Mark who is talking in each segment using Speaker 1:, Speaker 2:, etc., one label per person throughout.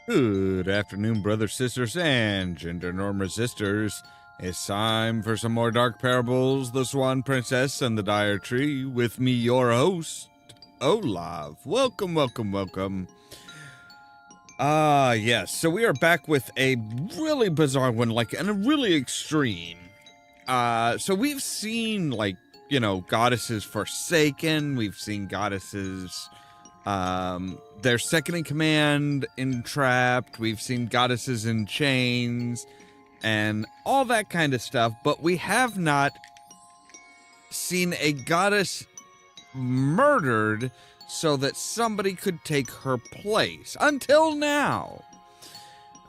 Speaker 1: Good afternoon, brothers, sisters, and gender norm resistors. It's time for some more Dark Parables, The Swan Princess and the Dire Tree, with me, your host, Ollamh. Welcome, welcome, welcome. Yes, so we are back with a really bizarre one, and a really extreme. So we've seen, goddesses forsaken, we've seen goddesses their second in command entrapped. We've seen goddesses in chains and all that kind of stuff, but we have not seen a goddess murdered so that somebody could take her place until now.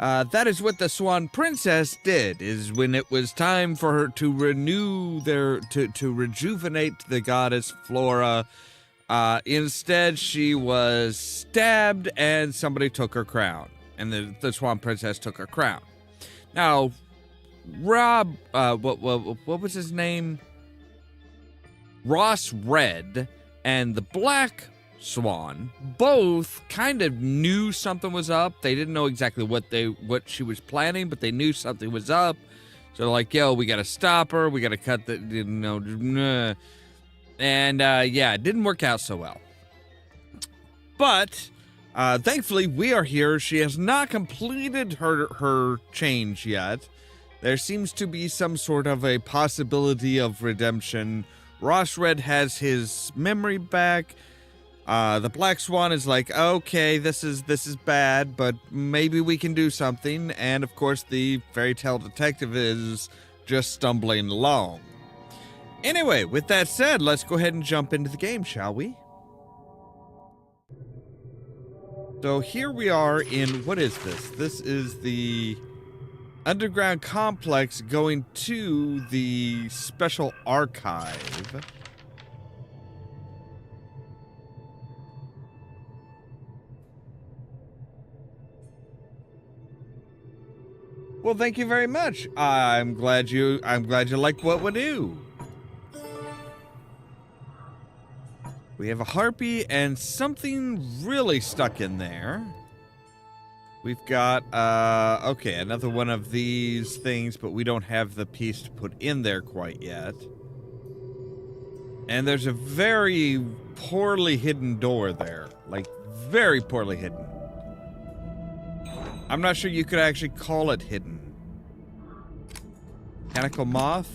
Speaker 1: That is what the Swan Princess did, is when it was time for her to renew to rejuvenate the goddess Flora. Instead, she was stabbed and somebody took her crown. And the Swan Princess took her crown. Now, Rob, what was his name? Ross Red and the Black Swan both kind of knew something was up. They didn't know exactly what she was planning, but they knew something was up. So they're like, yo, we gotta stop her. We gotta cut the, And, it didn't work out so well. But, thankfully, we are here. She has not completed her change yet. There seems to be some sort of a possibility of redemption. Ross Red has his memory back. The Black Swan is like, okay, this is bad, but maybe we can do something. And, of course, the fairy tale detective is just stumbling along. Anyway, with that said, let's go ahead and jump into the game, shall we? So here we are in, what is this? This is the underground complex going to the special archive. Well, thank you very much. I'm glad you like what we do. We have a harpy and something really stuck in there. We've got, okay, another one of these things, but we don't have the piece to put in there quite yet. And there's a very poorly hidden door there. Like, very poorly hidden. I'm not sure you could actually call it hidden. Mechanical moth?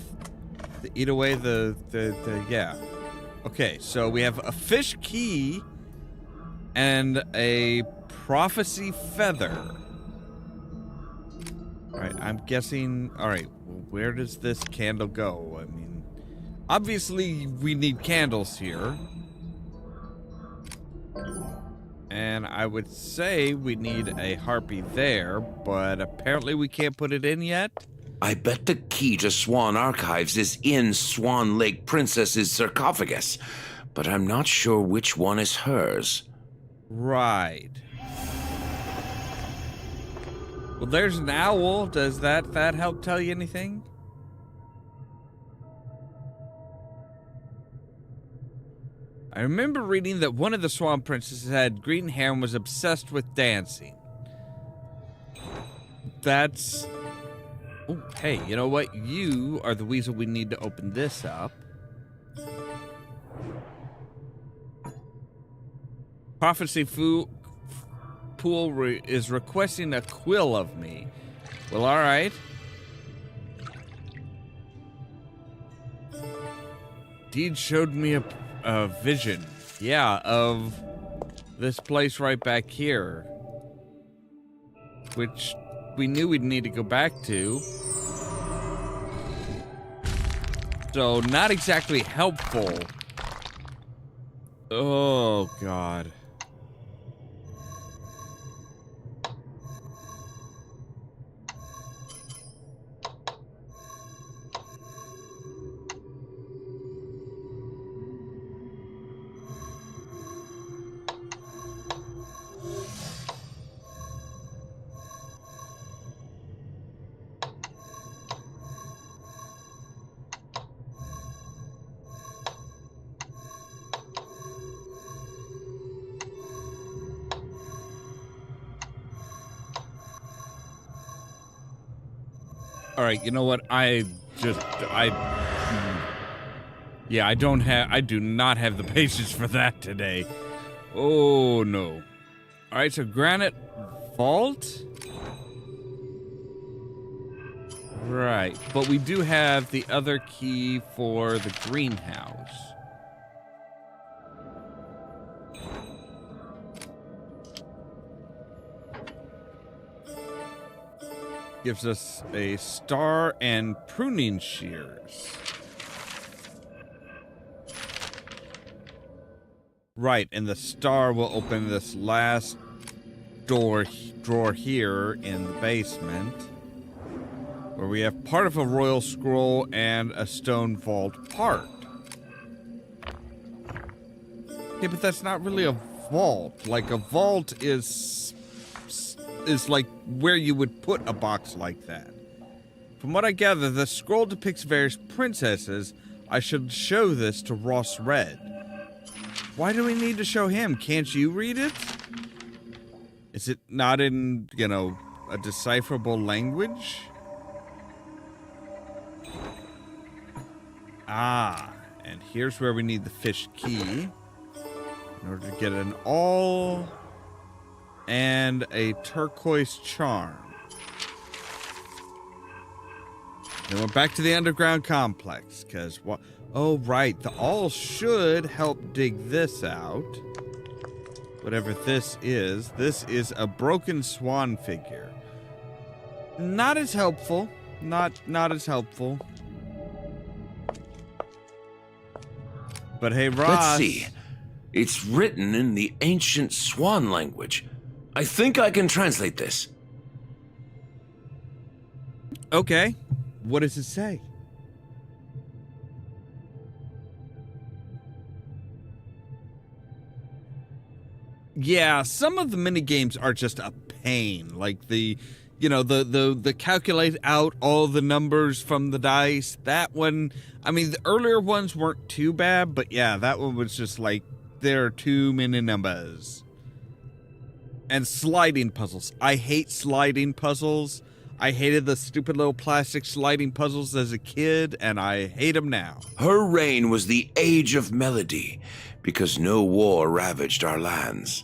Speaker 1: To eat away yeah. Okay, so we have a fish key and a prophecy feather. Alright, I'm guessing... Alright, well, where does this candle go? I mean, obviously we need candles here. And I would say we need a harpy there, but apparently we can't put it in yet.
Speaker 2: I bet the key to Swan Archives is in Swan Lake Princess's sarcophagus, but I'm not sure which one is hers.
Speaker 1: Right. Well, there's an owl. Does that help tell you anything? I remember reading that one of the Swan Princesses had green hair and was obsessed with dancing. That's... Oh, hey, you know what? You are the weasel we need to open this up. Prophecy Pool is requesting a quill of me. Well, alright. Deed showed me a vision. Yeah, of this place right back here. Which... we knew we'd need to go back to. So, not exactly helpful. Oh, God. All right, you know what? I do not have the patience for that today. Oh, no. All right, so granite vault. Right, but we do have the other key for the greenhouse. Gives us a star and pruning shears. Right, and the star will open this last drawer here in the basement, where we have part of a royal scroll and a stone vault part. Yeah, but that's not really a vault. Like, a vault is like where you would put a box like that. From what I gather, the scroll depicts various princesses. I should show this to Ross Red. Why do we need to show him? Can't you read it? Is it not in, you know, a decipherable language? Ah, and here's where we need the fish key in order to get an awl and a turquoise charm. Then we're back to the underground complex, because what? Oh, right, the awl should help dig this out. Whatever this is a broken swan figure. Not as helpful. Not as helpful. But hey, Ross.
Speaker 2: Let's see. It's written in the ancient swan language. I think I can translate this.
Speaker 1: Okay. What does it say? Yeah, some of the mini games are just a pain. Like the calculate out all the numbers from the dice. That one, I mean, the earlier ones weren't too bad, but yeah, that one was just like, there are too many numbers. And sliding puzzles. I hate sliding puzzles. I hated the stupid little plastic sliding puzzles as a kid, and I hate them now.
Speaker 2: Her reign was the age of melody, because no war ravaged our lands.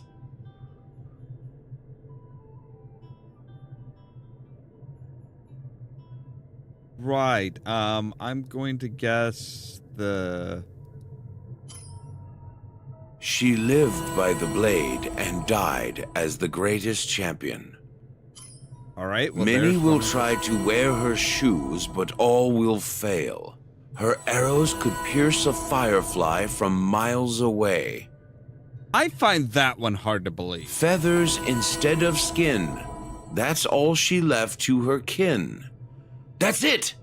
Speaker 1: Right, I'm going to guess the...
Speaker 2: She lived by the blade and died as the greatest champion.
Speaker 1: All right. Well,
Speaker 2: many will try to wear her shoes, but all will fail. Her arrows could pierce a firefly from miles away.
Speaker 1: I find that one hard to believe.
Speaker 2: Feathers instead of skin. That's all she left to her kin. That's it!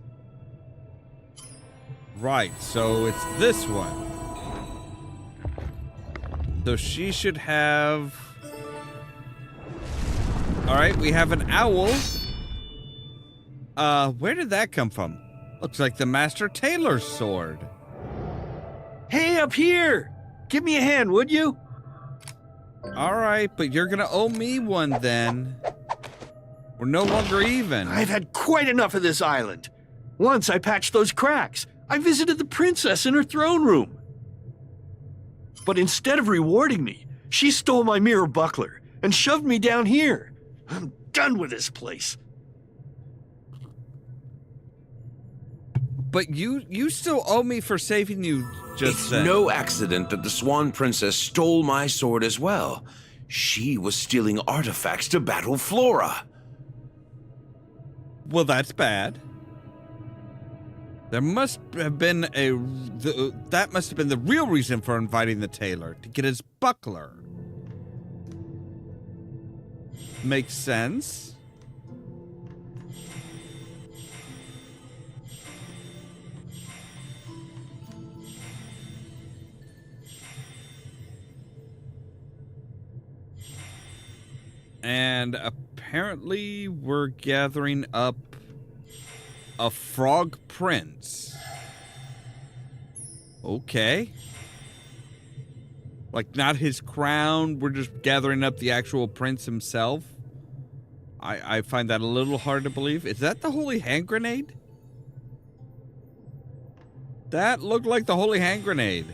Speaker 1: Right, so it's this one. So she should have... Alright, we have an owl. Where did that come from? Looks like the Master Tailor's sword.
Speaker 3: Hey, up here! Give me a hand, would you?
Speaker 1: Alright, but you're gonna owe me one then. We're no longer even.
Speaker 3: I've had quite enough of this island. Once I patched those cracks. I visited the princess in her throne room. But instead of rewarding me, she stole my mirror buckler and shoved me down here. I'm done with this place.
Speaker 1: But you still owe me for saving you just then.
Speaker 2: It's no accident that the Swan Princess stole my sword as well. She was stealing artifacts to battle Flora.
Speaker 1: Well, that's bad. There must have been that must have been the real reason for inviting the tailor, to get his buckler. Makes sense. And apparently we're gathering up a frog prince. Okay. Like, not his crown, we're just gathering up the actual prince himself. I find that a little hard to believe. Is that the holy hand grenade? That looked like the holy hand grenade.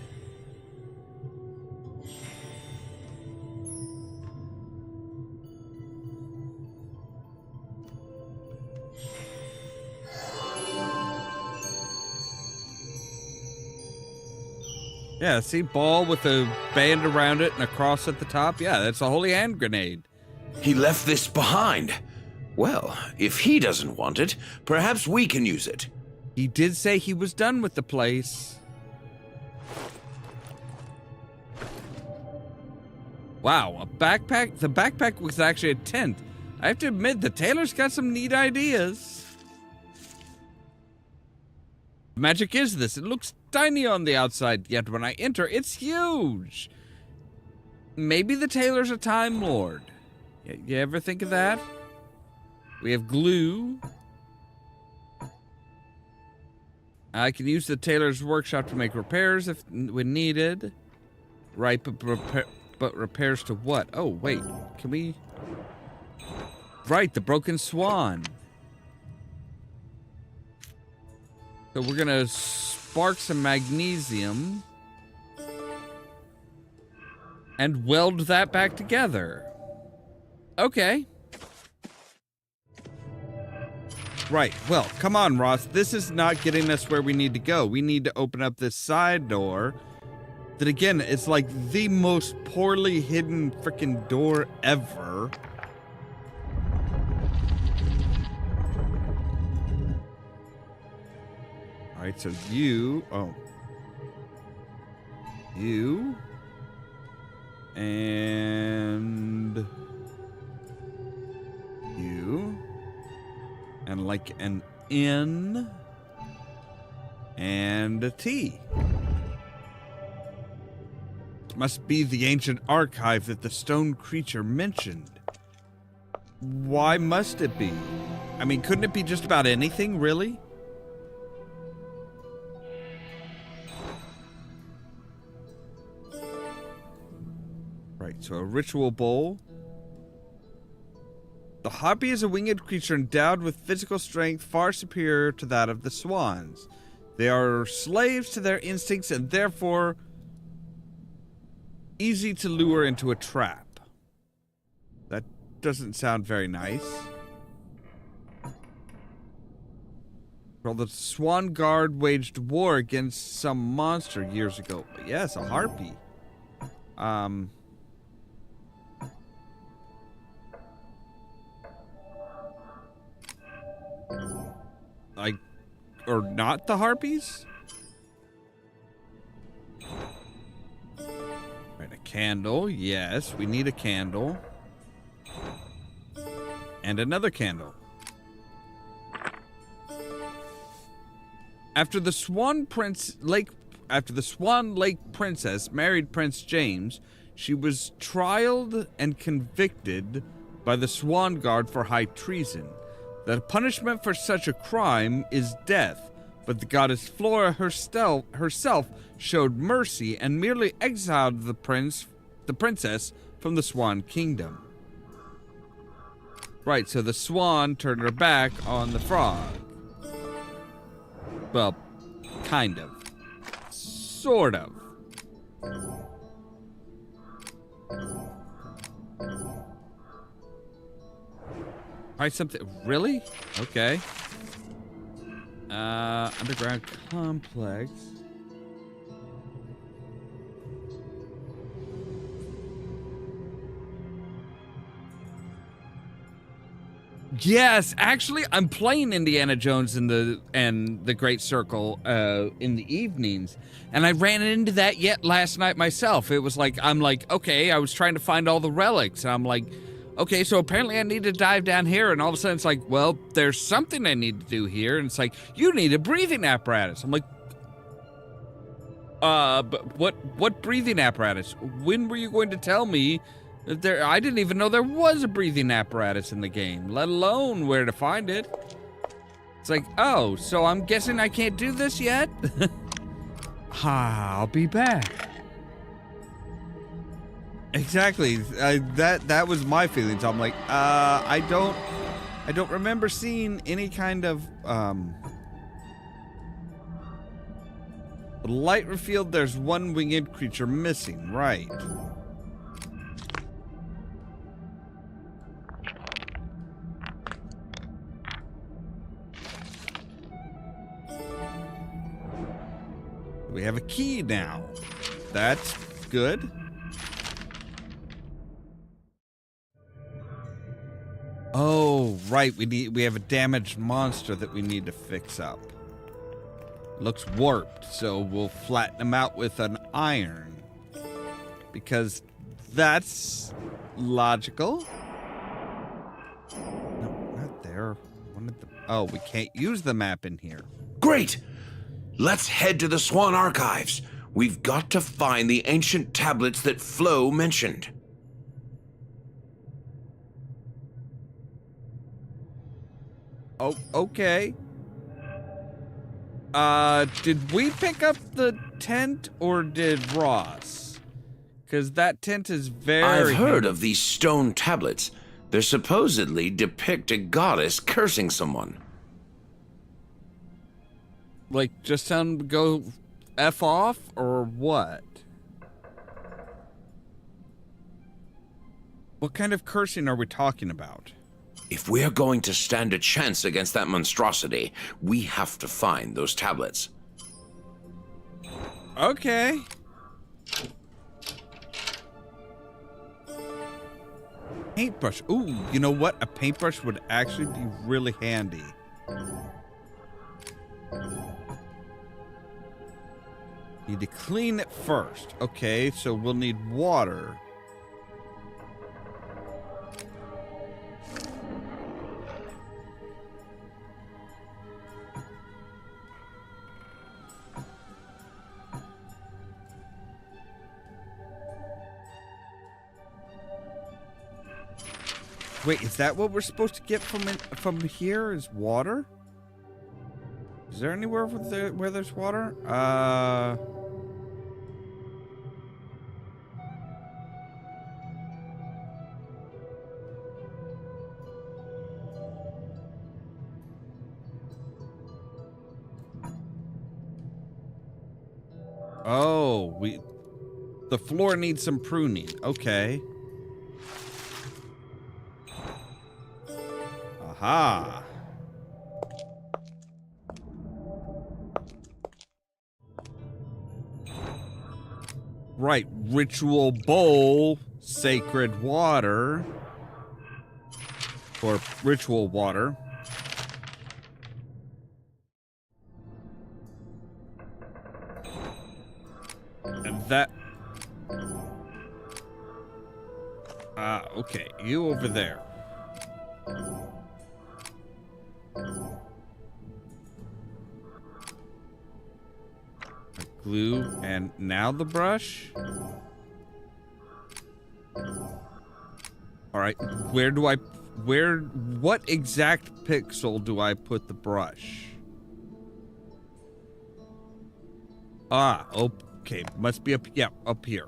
Speaker 1: Yeah, see, ball with a band around it and a cross at the top. Yeah, that's a holy hand grenade.
Speaker 2: He left this behind. Well, if he doesn't want it, perhaps we can use it.
Speaker 1: He did say he was done with the place. Wow, a backpack? The backpack was actually a tent. I have to admit, the tailor's got some neat ideas. The magic is this. It looks tiny on the outside, yet when I enter, it's huge. Maybe the tailor's a Time Lord. You ever think of that? We have glue. I can use the tailor's workshop to make repairs if when needed. Right, but repairs to what? Oh, wait. Can we... Right, the broken swan. So we're gonna spark some magnesium and weld that back together. Okay. Right, well, come on, Ross. This is not getting us where we need to go. We need to open up this side door that, again, is like the most poorly hidden freaking door ever. All right, so you, you, and you, and like an N and a T. It must be the ancient archive that the stone creature mentioned. Why must it be? I mean, couldn't it be just about anything, really? Right, so a ritual bowl. The harpy is a winged creature endowed with physical strength far superior to that of the swans. They are slaves to their instincts and therefore easy to lure into a trap. That doesn't sound very nice. Well, the Swan Guard waged war against some monster years ago. Yes, a harpy. Like, or not the harpies? Right, a candle. Yes, we need a candle. And another candle. After the Swan Lake Princess married Prince James, she was trialed and convicted by the Swan Guard for high treason. The punishment for such a crime is death, but the goddess Flora herself showed mercy and merely exiled the princess from the Swan Kingdom. Right, so the swan turned her back on the frog. Well, kind of. Sort of. Try something. Really? Okay. Underground complex. Yes, actually, I'm playing Indiana Jones and the Great Circle in the evenings, and I ran into that last night myself. It was like I'm like, okay, I was trying to find all the relics, and I'm like, okay, so apparently I need to dive down here, and all of a sudden it's like, well, there's something I need to do here, and it's like, you need a breathing apparatus. I'm like, but what breathing apparatus? When were you going to tell me? I didn't even know there was a breathing apparatus in the game, let alone where to find it. It's like, oh, so I'm guessing I can't do this yet? I'll be back. Exactly. That was my feelings. I'm like, I don't remember seeing any kind of light revealed there's one winged creature missing, right? We have a key now. That's good. Oh, right. We have a damaged monster that we need to fix up. Looks warped, so we'll flatten him out with an iron. Because that's logical. No, not there. Oh, we can't use the map in here.
Speaker 2: Great! Let's head to the Swan Archives. We've got to find the ancient tablets that Flo mentioned.
Speaker 1: Oh, okay. Did we pick up the tent or did Ross? Because that tent is very...
Speaker 2: I've heard of these stone tablets. They supposedly depict a goddess cursing someone.
Speaker 1: Like, just tell him to go F off or what? What kind of cursing are we talking about?
Speaker 2: If we're going to stand a chance against that monstrosity, we have to find those tablets.
Speaker 1: Okay. Paintbrush. Ooh, you know what? A paintbrush would actually be really handy. Need to clean it first. Okay, so we'll need water. Wait, is that what we're supposed to get from here? Is water? Is there anywhere where there's water? Oh, the floor needs some pruning. Okay. Aha. Right, ritual bowl, sacred water, or ritual water. And that... okay, you over there. Glue, and now the brush. All right, what exact pixel do I put the brush? Ah, okay, must be up, yeah, up here.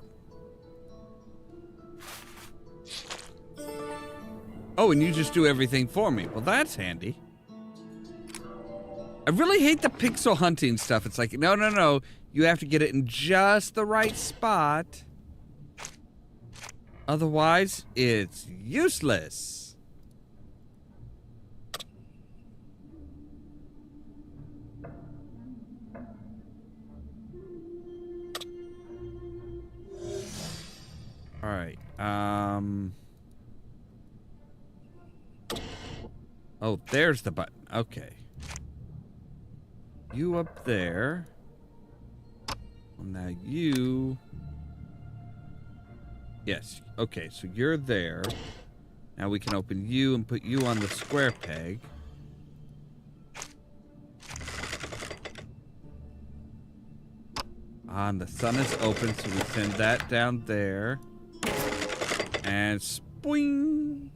Speaker 1: Oh, and you just do everything for me. Well, that's handy. I really hate the pixel hunting stuff. It's like, no. You have to get it in just the right spot. Otherwise, it's useless. All right. Oh, there's the button. Okay. You up there. Well, now you... Yes. Okay, so you're there. Now we can open you and put you on the square peg. And the sun is open, so we send that down there. And spoing.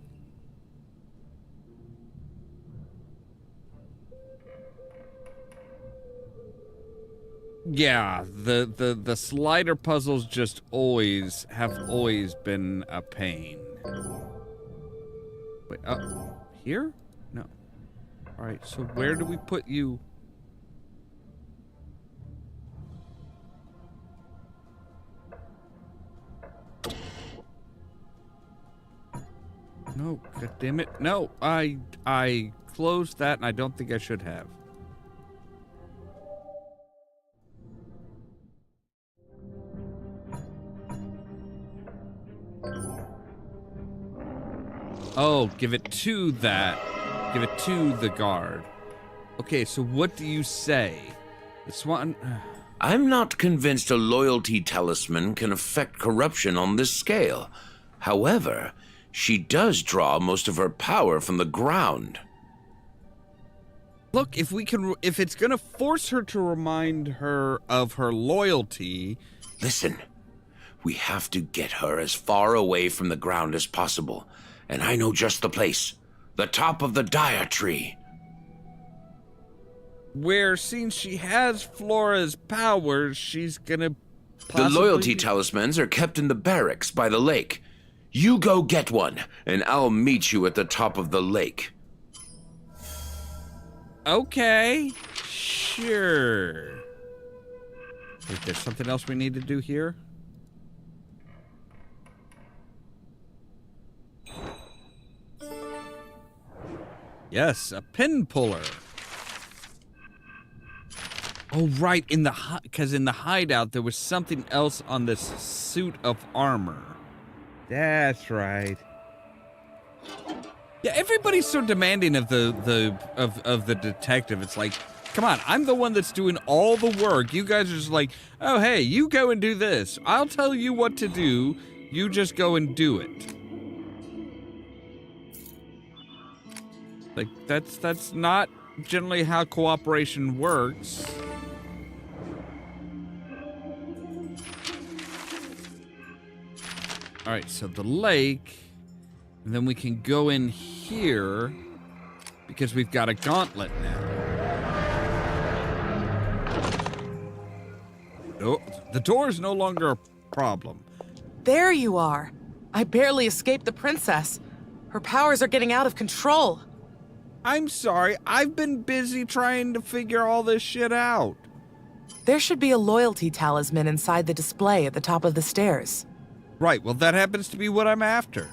Speaker 1: Yeah, the slider puzzles just have always been a pain. Wait, here? No. All right, so where do we put you? No, god damn it. No, I closed that and I don't think I should have. Oh, give it to that. Give it to the guard. Okay, so what do you say? The swan...
Speaker 2: I'm not convinced a loyalty talisman can affect corruption on this scale. However, she does draw most of her power from the ground.
Speaker 1: Look, if it's gonna force her to remind her of her loyalty...
Speaker 2: Listen, we have to get her as far away from the ground as possible. And I know just the place. The top of the dire tree.
Speaker 1: Where, since she has Flora's powers, she's gonna possibly...
Speaker 2: The loyalty talismans are kept in the barracks by the lake. You go get one, and I'll meet you at the top of the lake.
Speaker 1: Okay, sure. Wait, there's something else we need to do here? Yes, a pin puller. Oh, right, because in the hideout there was something else on this suit of armor. That's right. Yeah, everybody's so demanding of the detective. It's like, come on, I'm the one that's doing all the work. You guys are just like, oh, hey, you go and do this. I'll tell you what to do. You just go and do it. Like, that's not generally how cooperation works. All right, so the lake, and then we can go in here because we've got a gauntlet now. Oh, the door is no longer a problem.
Speaker 4: There you are. I barely escaped the princess. Her powers are getting out of control.
Speaker 1: I'm sorry, I've been busy trying to figure all this shit out.
Speaker 4: There should be a loyalty talisman inside the display at the top of the stairs.
Speaker 1: Right, well, that happens to be what I'm after.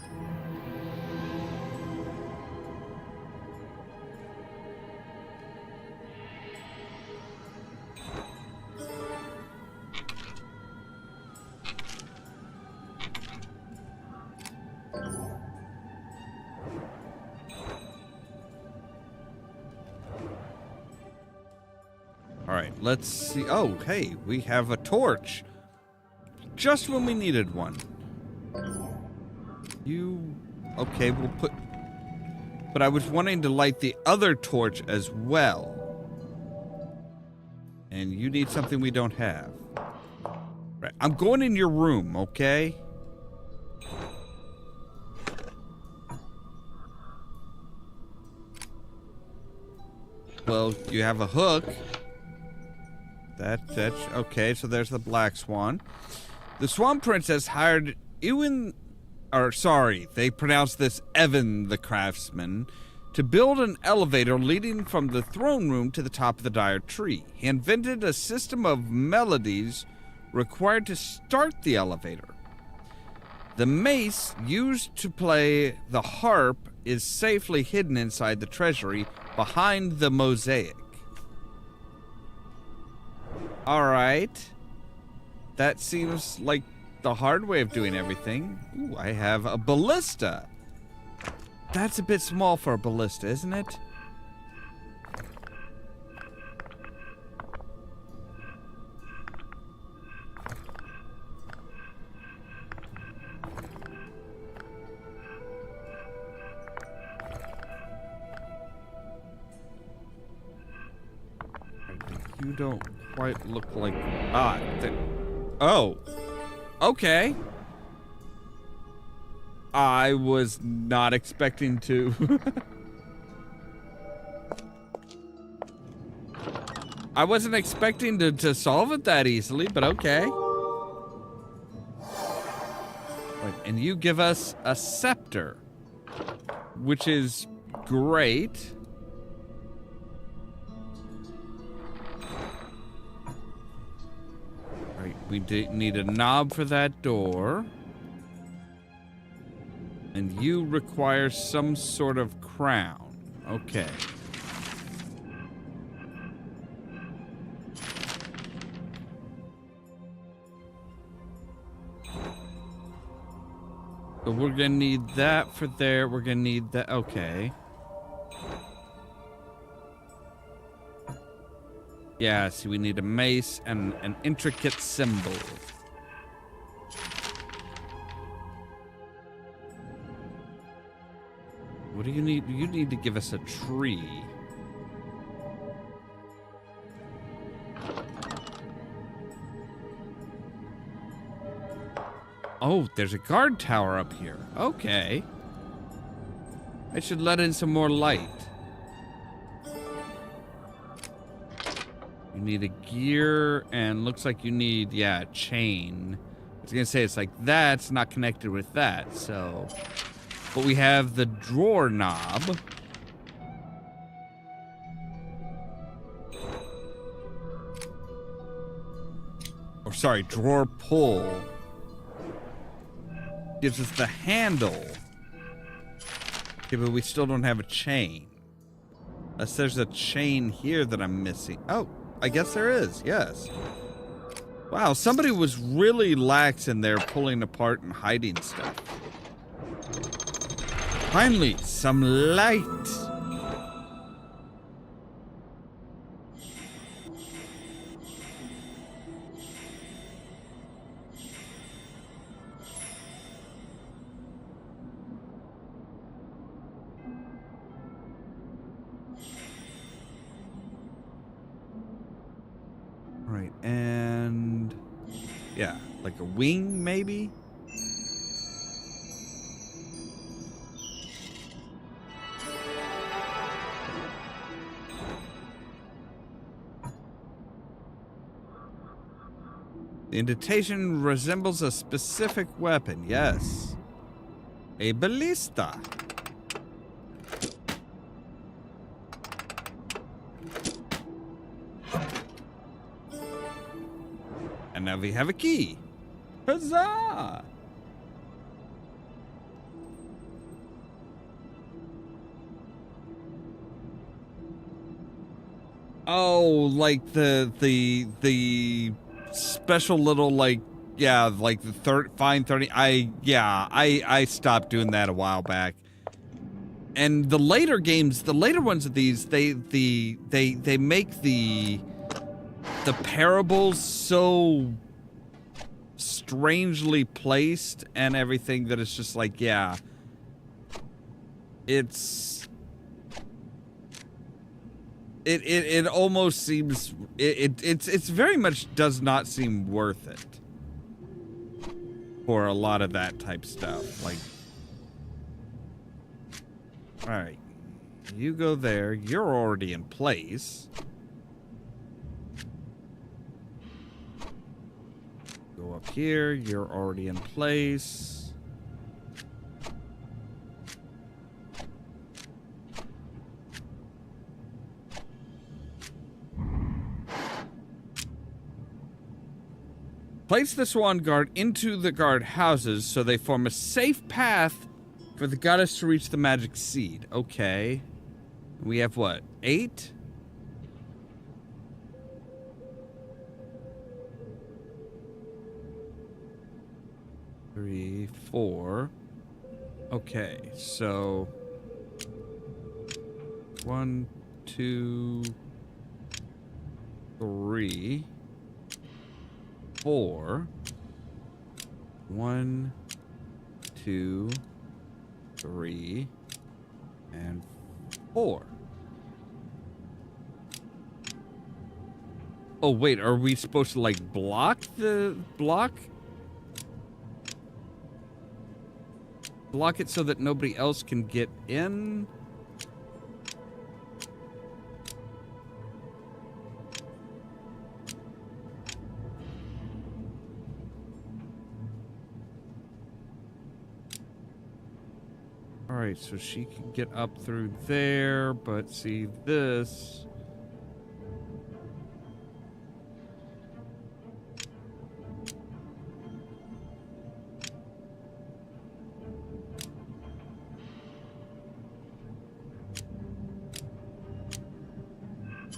Speaker 1: All right, let's see. Oh, hey, we have a torch. Just when we needed one. Okay, we'll put... But I was wanting to light the other torch as well. And you need something we don't have. Right, I'm going in your room, okay? Well, you have a hook. That's okay, so there's the Black Swan. The Swan Princess hired they pronounced this Evan the Craftsman, to build an elevator leading from the throne room to the top of the dire tree. He invented a system of melodies required to start the elevator. The mace used to play the harp is safely hidden inside the treasury behind the mosaic. Alright. That seems like the hard way of doing everything. Ooh, I have a ballista. That's a bit small for a ballista, isn't it? You don't quite look like... Oh. Okay. I was not expecting to. I wasn't expecting to solve it that easily, but okay. Right, and you give us a scepter, which is great. Right, we need a knob for that door. And you require some sort of crown. Okay. So we're gonna need that for there. We're gonna need that. Okay. Yeah, see, we need a mace and an intricate symbol. What do you need? You need to give us a tree. Oh, there's a guard tower up here. Okay. I should let in some more light. You need a gear, and looks like you need, yeah, a chain. I was gonna say, it's like that's not connected with that, so... But we have the drawer knob. Or sorry, drawer pull. Gives us the handle. Okay, but we still don't have a chain. Unless there's a chain here that I'm missing. Oh, I guess there is, yes. Wow, somebody was really lax in there pulling apart and hiding stuff. Finally, some light. Right, and yeah, like a wing maybe? The indentation resembles a specific weapon, yes. A ballista. And now we have a key. Huzzah! Oh, like the special little, like, yeah, like the fine 30. I stopped doing that a while back. And the later games, the later ones of these, they make the parables so strangely placed and everything that it's just like, yeah, it almost seems it's very much does not seem worth it for a lot of that type stuff. Like, all right, you go there. You're already in place. Go up here. You're already in place. Place the swan guard into the guard houses so they form a safe path for the goddess to reach the magic seed. Okay. We have what? 8? Three, 4. Okay, so 1, 2, 3, 4. 1, 2, 3, and 4. Oh wait, are we supposed to like block it so that nobody else can get in? Alright, so she can get up through there, but see this.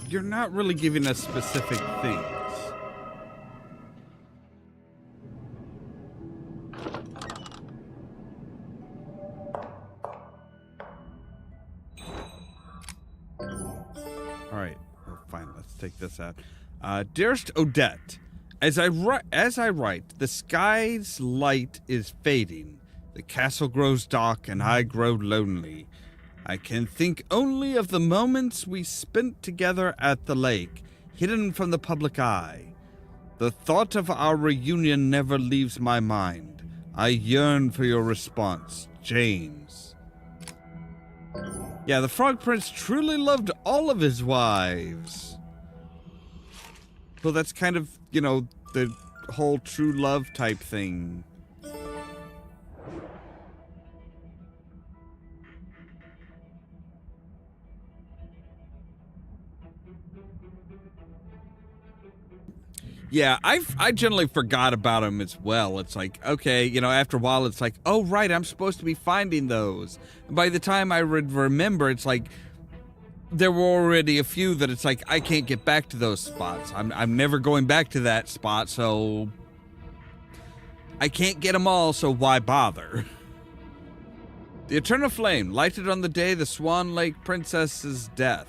Speaker 1: You're not really giving us specific things. Alright, fine, let's take this out. Dearest Odette, as I write, the sky's light is fading. The castle grows dark and I grow lonely. I can think only of the moments we spent together at the lake, hidden from the public eye. The thought of our reunion never leaves my mind. I yearn for your response, James. Yeah, the Frog Prince truly loved all of his wives. Well, that's kind of, you know, the whole true love type thing. Yeah, I generally forgot about him as well. It's like, okay, you know, after a while, it's like, oh, right, I'm supposed to be finding those. And by the time I would remember, it's like, there were already a few that it's like, I can't get back to those spots. I'm never going back to that spot, so I can't get them all, so why bother? The eternal flame, lighted on the day the Swan Lake Princess's death.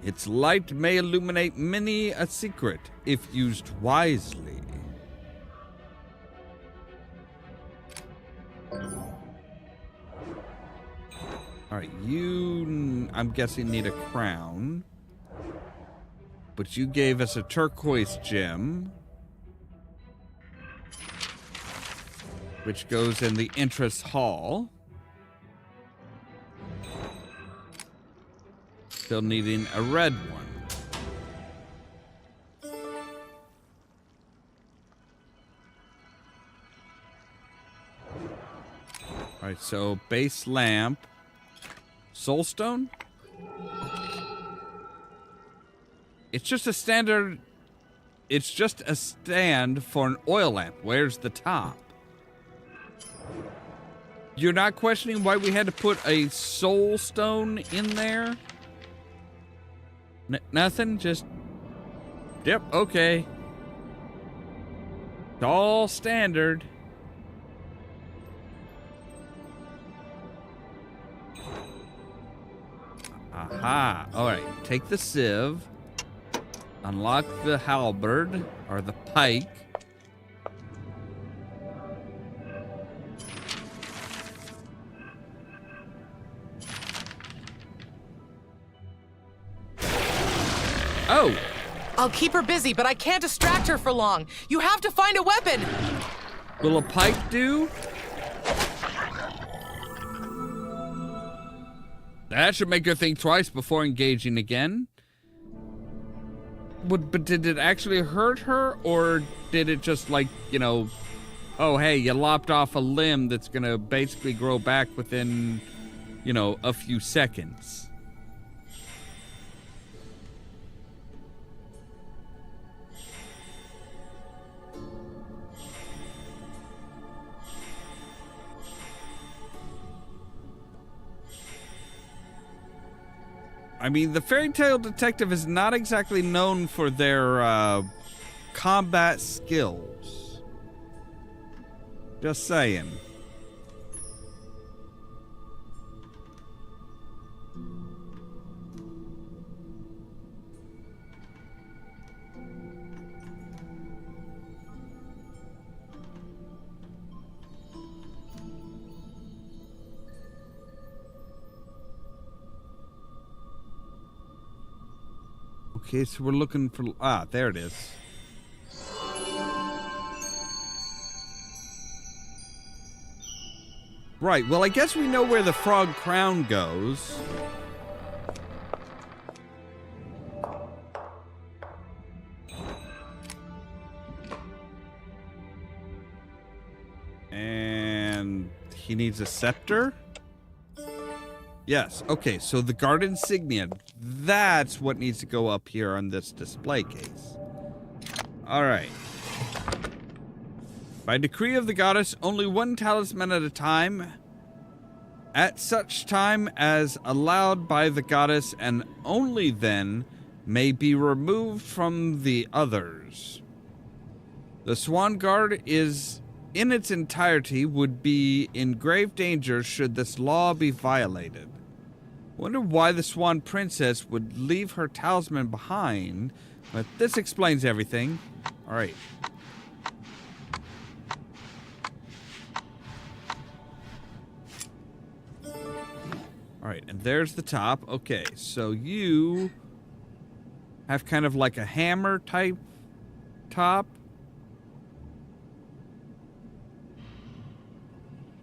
Speaker 1: Its light may illuminate many a secret if used wisely. Alright, you, I'm guessing, need a crown. But you gave us a turquoise gem, which goes in the entrance hall. Still needing a red one. Alright, so base lamp. Soulstone? It's just a standard... It's just a stand for an oil lamp. Where's the top? You're not questioning why we had to put a soulstone in there? Nothing? Just... Yep, okay. It's all standard. Aha. Alright, take the sieve. Unlock the halberd, or the pike. Oh!
Speaker 4: I'll keep her busy, but I can't distract her for long. You have to find a weapon!
Speaker 1: Will a pike do? That should make her think twice before engaging again. But did it actually hurt her, or did it just, like, you know, oh, hey, you lopped off a limb that's gonna basically grow back within, you know, a few seconds? I mean, the fairy tale detective is not exactly known for their combat skills. Just saying. Okay, so we're looking for... Ah, there it is. Right, well, I guess we know where the frog crown goes. And he needs a scepter? Yes. Okay, so the guard insignia, that's what needs to go up here on this display case. All right. By decree of the goddess, only one talisman at a time, at such time as allowed by the goddess, and only then may be removed from the others. The Swan Guard is, in its entirety, would be in grave danger should this law be violated. Wonder why the Swan Princess would leave her talisman behind, but this explains everything. All right. All right, and there's the top. Okay, so you have kind of like a hammer type top.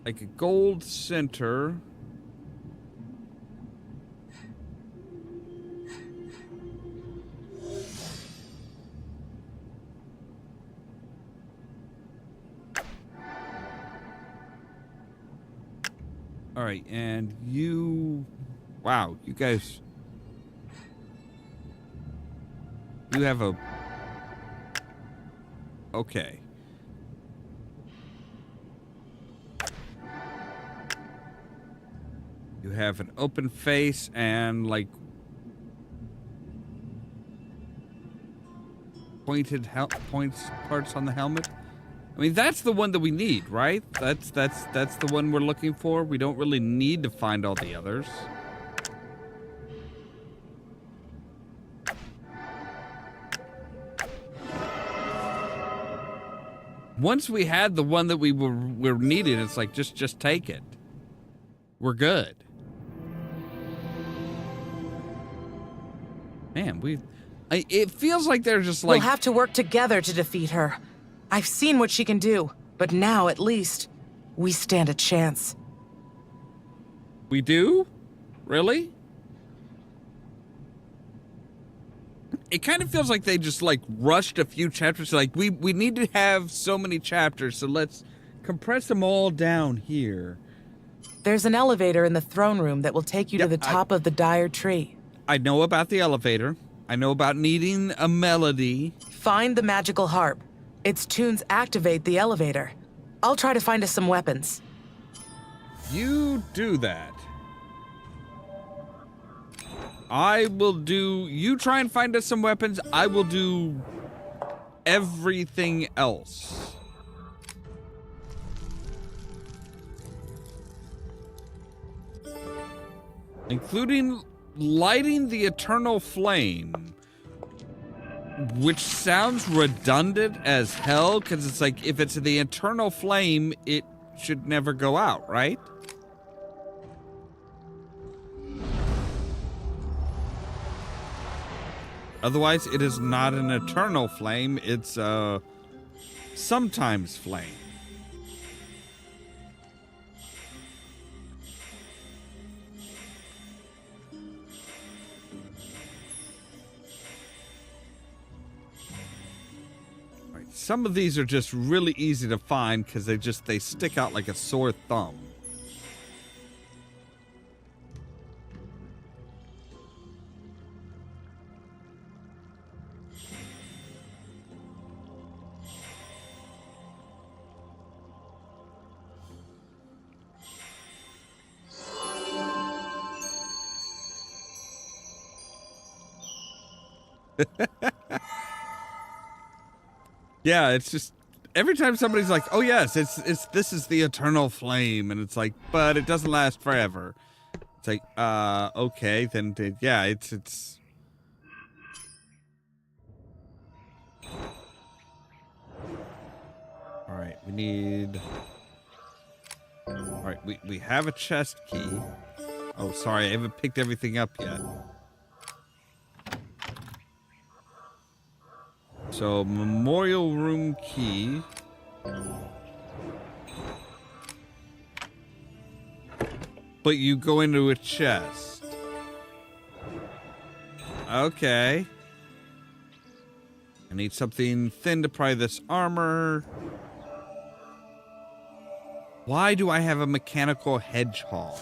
Speaker 1: Like a gold center. All right, and you... Wow, you guys... You have a... Okay. You have an open face and, like... Pointed parts on the helmet. I mean, that's the one that we need, right? That's the one we're looking for. We don't really need to find all the others. Once we had the one that we were needing, it's like just take it. We're good. Man, it feels like they're just like...
Speaker 4: We'll have to work together to defeat her. I've seen what she can do, but now, at least, we stand a chance.
Speaker 1: We do? Really? It kind of feels like they just, like, rushed a few chapters. Like, we need to have so many chapters, so let's compress them all down here.
Speaker 4: There's an elevator in the throne room that will take you to the top of the dire tree.
Speaker 1: I know about the elevator. I know about needing a melody.
Speaker 4: Find the magical harp. Its tunes activate the elevator. I'll try to find us some weapons.
Speaker 1: You do that. I will do... You try and find us some weapons. I will do everything else. Including lighting the eternal flame. Which sounds redundant as hell, because it's like, if it's the eternal flame, it should never go out, right? Otherwise, it is not an eternal flame, it's a sometimes flame. Some of these are just really easy to find because they stick out like a sore thumb. Yeah, it's just every time somebody's like, "Oh yes, this is the eternal flame," and it's like, but it doesn't last forever. It's like, okay, then yeah, it's. All right, we need. All right, we have a chest key. Oh, sorry, I haven't picked everything up yet. So, memorial room key. But you go into a chest. Okay. I need something thin to pry this armor. Why do I have a mechanical hedgehog?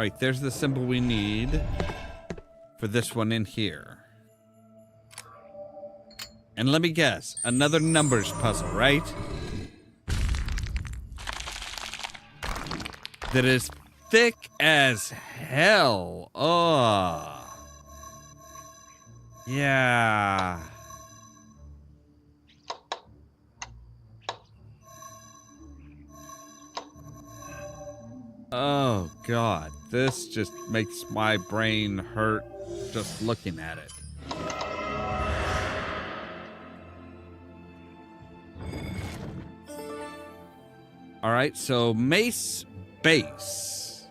Speaker 1: Alright, there's the symbol we need for this one in here. And let me guess, another numbers puzzle, right? That is thick as hell. Oh. Yeah. Oh, God. This just makes my brain hurt just looking at it. All right, so mace base.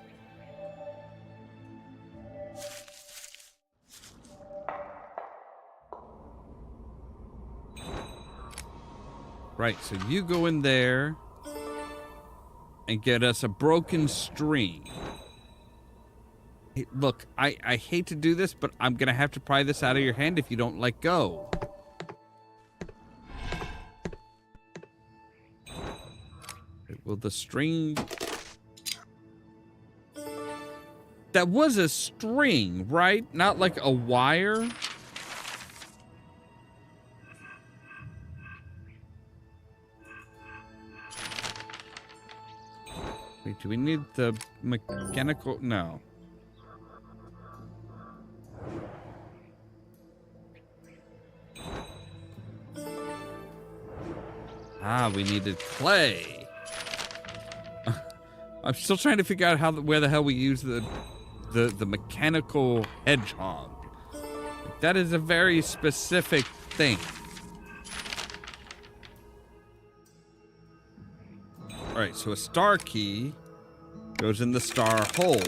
Speaker 1: Right, so you go in there and get us a broken string. Hey, look, I hate to do this, but I'm gonna have to pry this out of your hand if you don't let go. Will the string... That was a string, right? Not like a wire? Wait, do we need the mechanical? No. Ah, we needed clay. I'm still trying to figure out where the hell we use the mechanical hedgehog. That is a very specific thing. All right, so a star key goes in the star hole.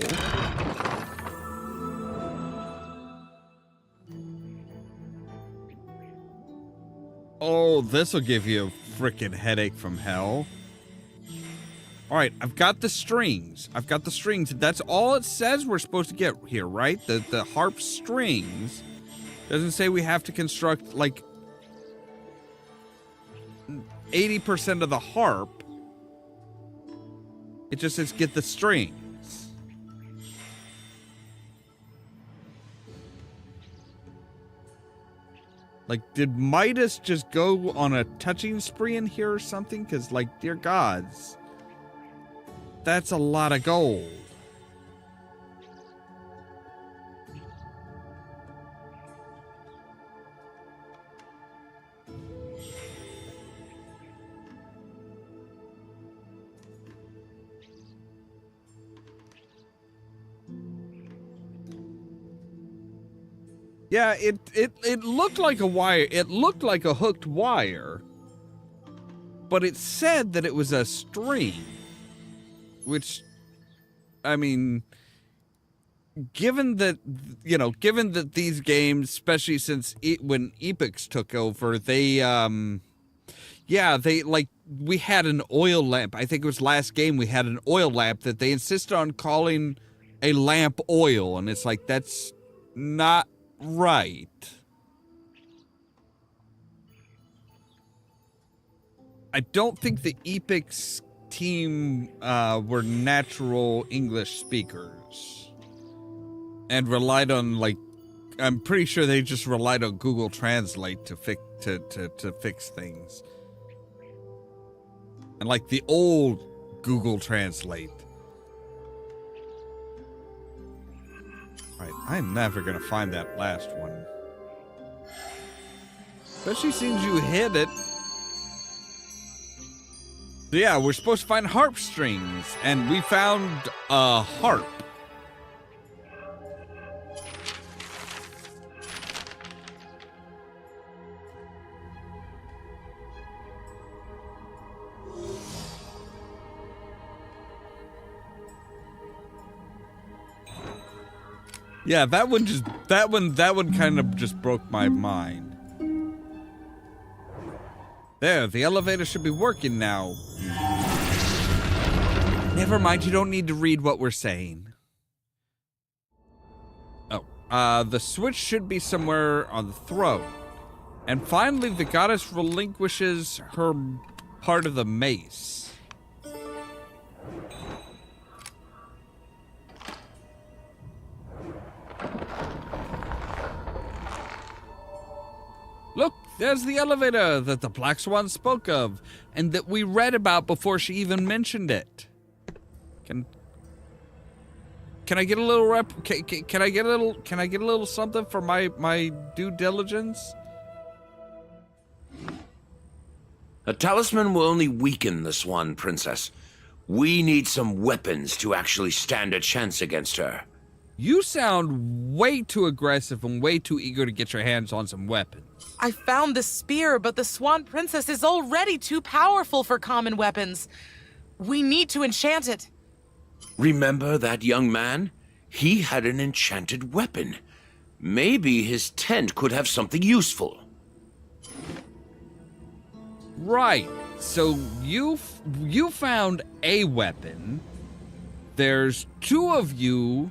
Speaker 1: Oh, this'll give you a freaking headache from hell. All right, I've got the strings. That's all it says we're supposed to get here, right? The harp strings. Doesn't say we have to construct like 80% of the harp. It just says get the strings. Like, did Midas just go on a touching spree in here or something? Because, like, dear gods, that's a lot of gold. Yeah, it looked like a wire. It looked like a hooked wire. But it said that it was a string. Which, I mean, given that these games, especially since when Epix took over, we had an oil lamp. I think it was last game we had an oil lamp that they insisted on calling a lamp oil, and it's like, that's not right. I don't think the Epix team were natural English speakers and relied on, like, I'm pretty sure they just relied on Google Translate to fix things. And like the old Google Translate. Right, I'm never gonna find that last one. Especially since you hit it. So yeah, we're supposed to find harp strings, and we found a harp. Yeah, that one kind of just broke my mind. There, the elevator should be working now. Never mind, you don't need to read what we're saying. Oh, the switch should be somewhere on the throne. And finally, the goddess relinquishes her part of the mace. there's the elevator that the Black Swan spoke of, and that we read about before she even mentioned it. Can I get a little can I get a little something for my due diligence?
Speaker 2: A talisman will only weaken the Swan Princess. We need some weapons to actually stand a chance against her.
Speaker 1: You sound way too aggressive and way too eager to get your hands on some weapons.
Speaker 4: I found the spear, but the Swan Princess is already too powerful for common weapons. We need to enchant it.
Speaker 2: Remember that young man? He had an enchanted weapon. Maybe his tent could have something useful.
Speaker 1: Right. So you found a weapon. There's two of you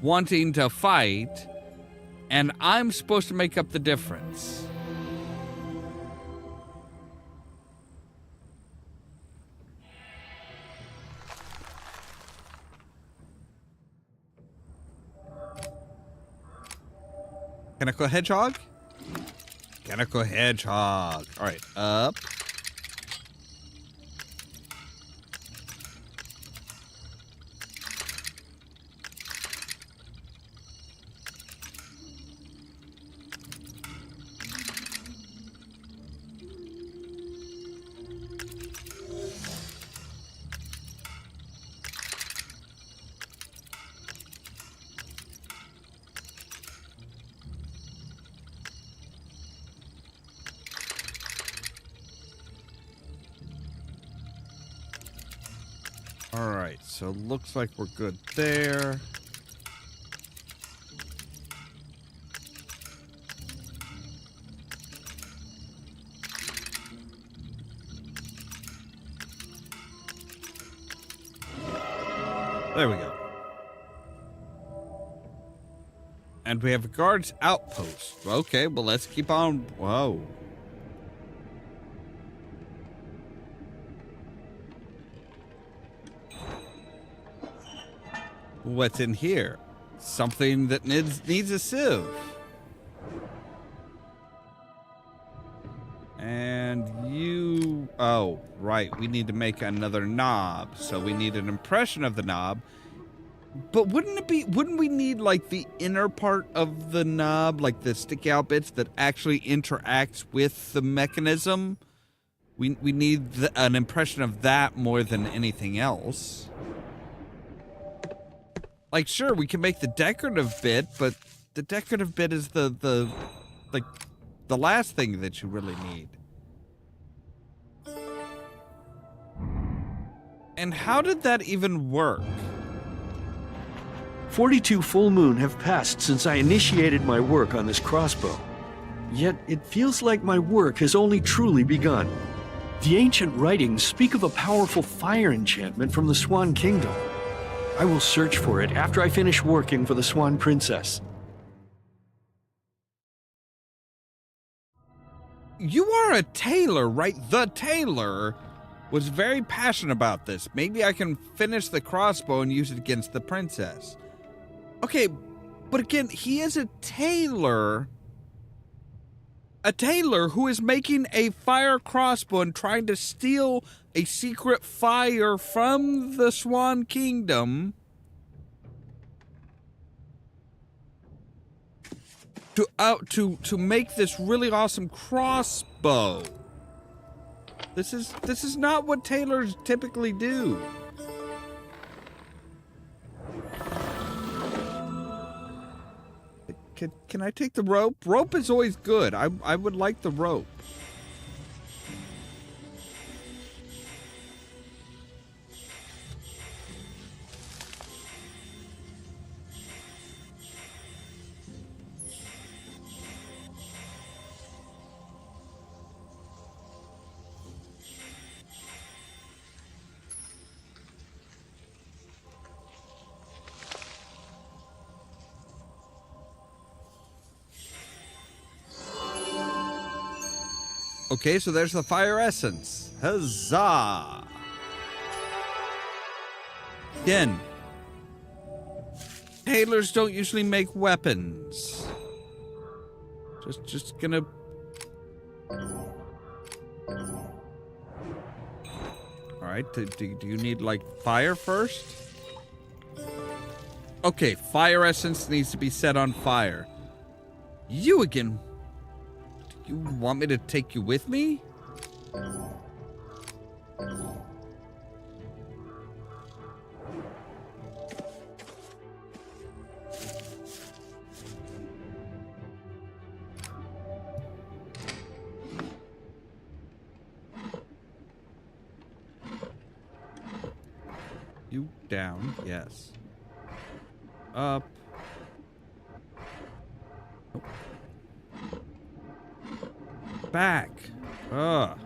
Speaker 1: wanting to fight, and I'm supposed to make up the difference. Canicle Hedgehog? Canicle Hedgehog. All right, up. All right, so looks like we're good there. There we go. And we have a guard's outpost. Okay, well, let's keep on. Whoa. What's in here? Something that needs a sieve. And you... Oh, right. We need to make another knob. So we need an impression of the knob. But wouldn't we need, like, the inner part of the knob, like the sticky out bits that actually interacts with the mechanism? We need an impression of that more than anything else. Like, sure, we can make the decorative bit, but the decorative bit is the last thing that you really need. And how did that even work?
Speaker 3: 42 full moon have passed since I initiated my work on this crossbow. Yet it feels like my work has only truly begun. The ancient writings speak of a powerful fire enchantment from the Swan Kingdom. I will search for it after I finish working for the Swan Princess.
Speaker 1: You are a tailor, right? The tailor was very passionate about this. Maybe I can finish the crossbow and use it against the princess. Okay, but again, he is a tailor. A tailor who is making a fire crossbow and trying to steal a secret fire from the Swan Kingdom to make this really awesome crossbow. This is not what tailors typically do. Can I take the rope? Rope is always good. I would like the rope. Okay, so there's the fire essence. Huzzah! Again, tailors don't usually make weapons. Just gonna Alright, do you need, like, fire first? Okay, fire essence needs to be set on fire. You again? Do you want me to take you with me? You down, yes. Up. Back. Ugh.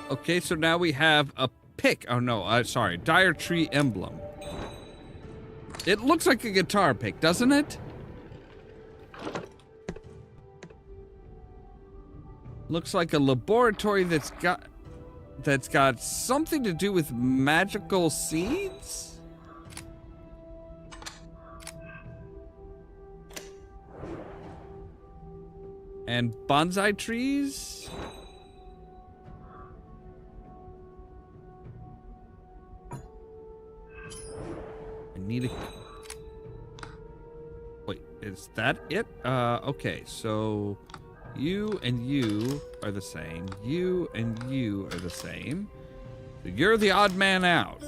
Speaker 1: Okay, so now we have a pick. Oh, no, sorry. Dire Tree Emblem. It looks like a guitar pick, doesn't it? Looks like a laboratory that's got something to do with magical seeds? And bonsai trees? Need a... Wait, is that it? Okay, so you and you are the same. You and you are the same. So you're the odd man out.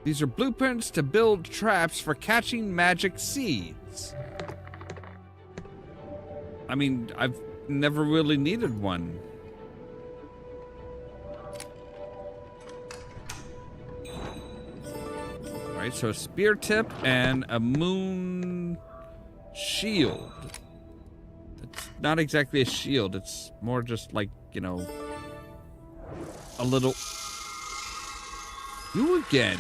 Speaker 1: These are blueprints to build traps for catching magic seeds. I mean, I've never really needed one. Alright, so a spear tip and a moon shield. It's not exactly a shield, it's more just like, you know, a little... You again.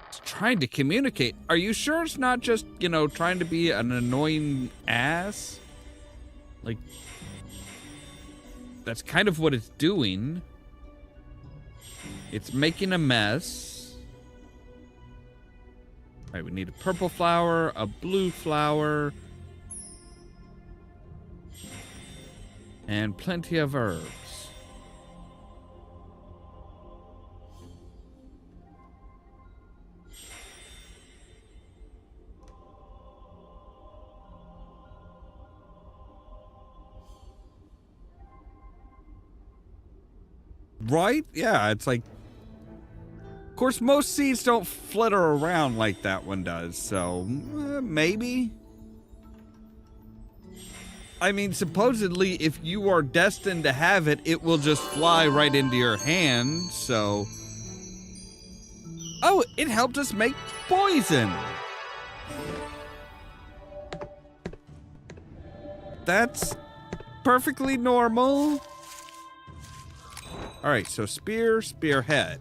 Speaker 1: It's trying to communicate. Are you sure it's not just, you know, trying to be an annoying ass? Like, that's kind of what it's doing. It's making a mess. All right, we need a purple flower, a blue flower, and plenty of herbs. Right? Yeah, it's like... Of course, most seeds don't flitter around like that one does, so... maybe? I mean, supposedly, if you are destined to have it, it will just fly right into your hand, so... Oh, it helped us make poison! That's perfectly normal. Alright, so spear, spearhead.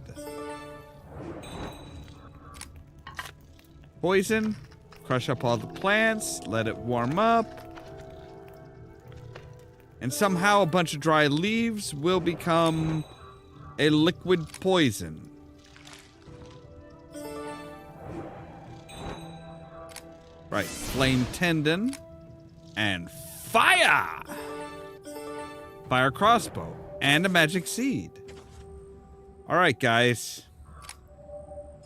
Speaker 1: Poison. Crush up all the plants. Let it warm up. And somehow a bunch of dry leaves will become a liquid poison. Right, flame tendon. And fire! Fire crossbow. And a magic seed. Alright, guys.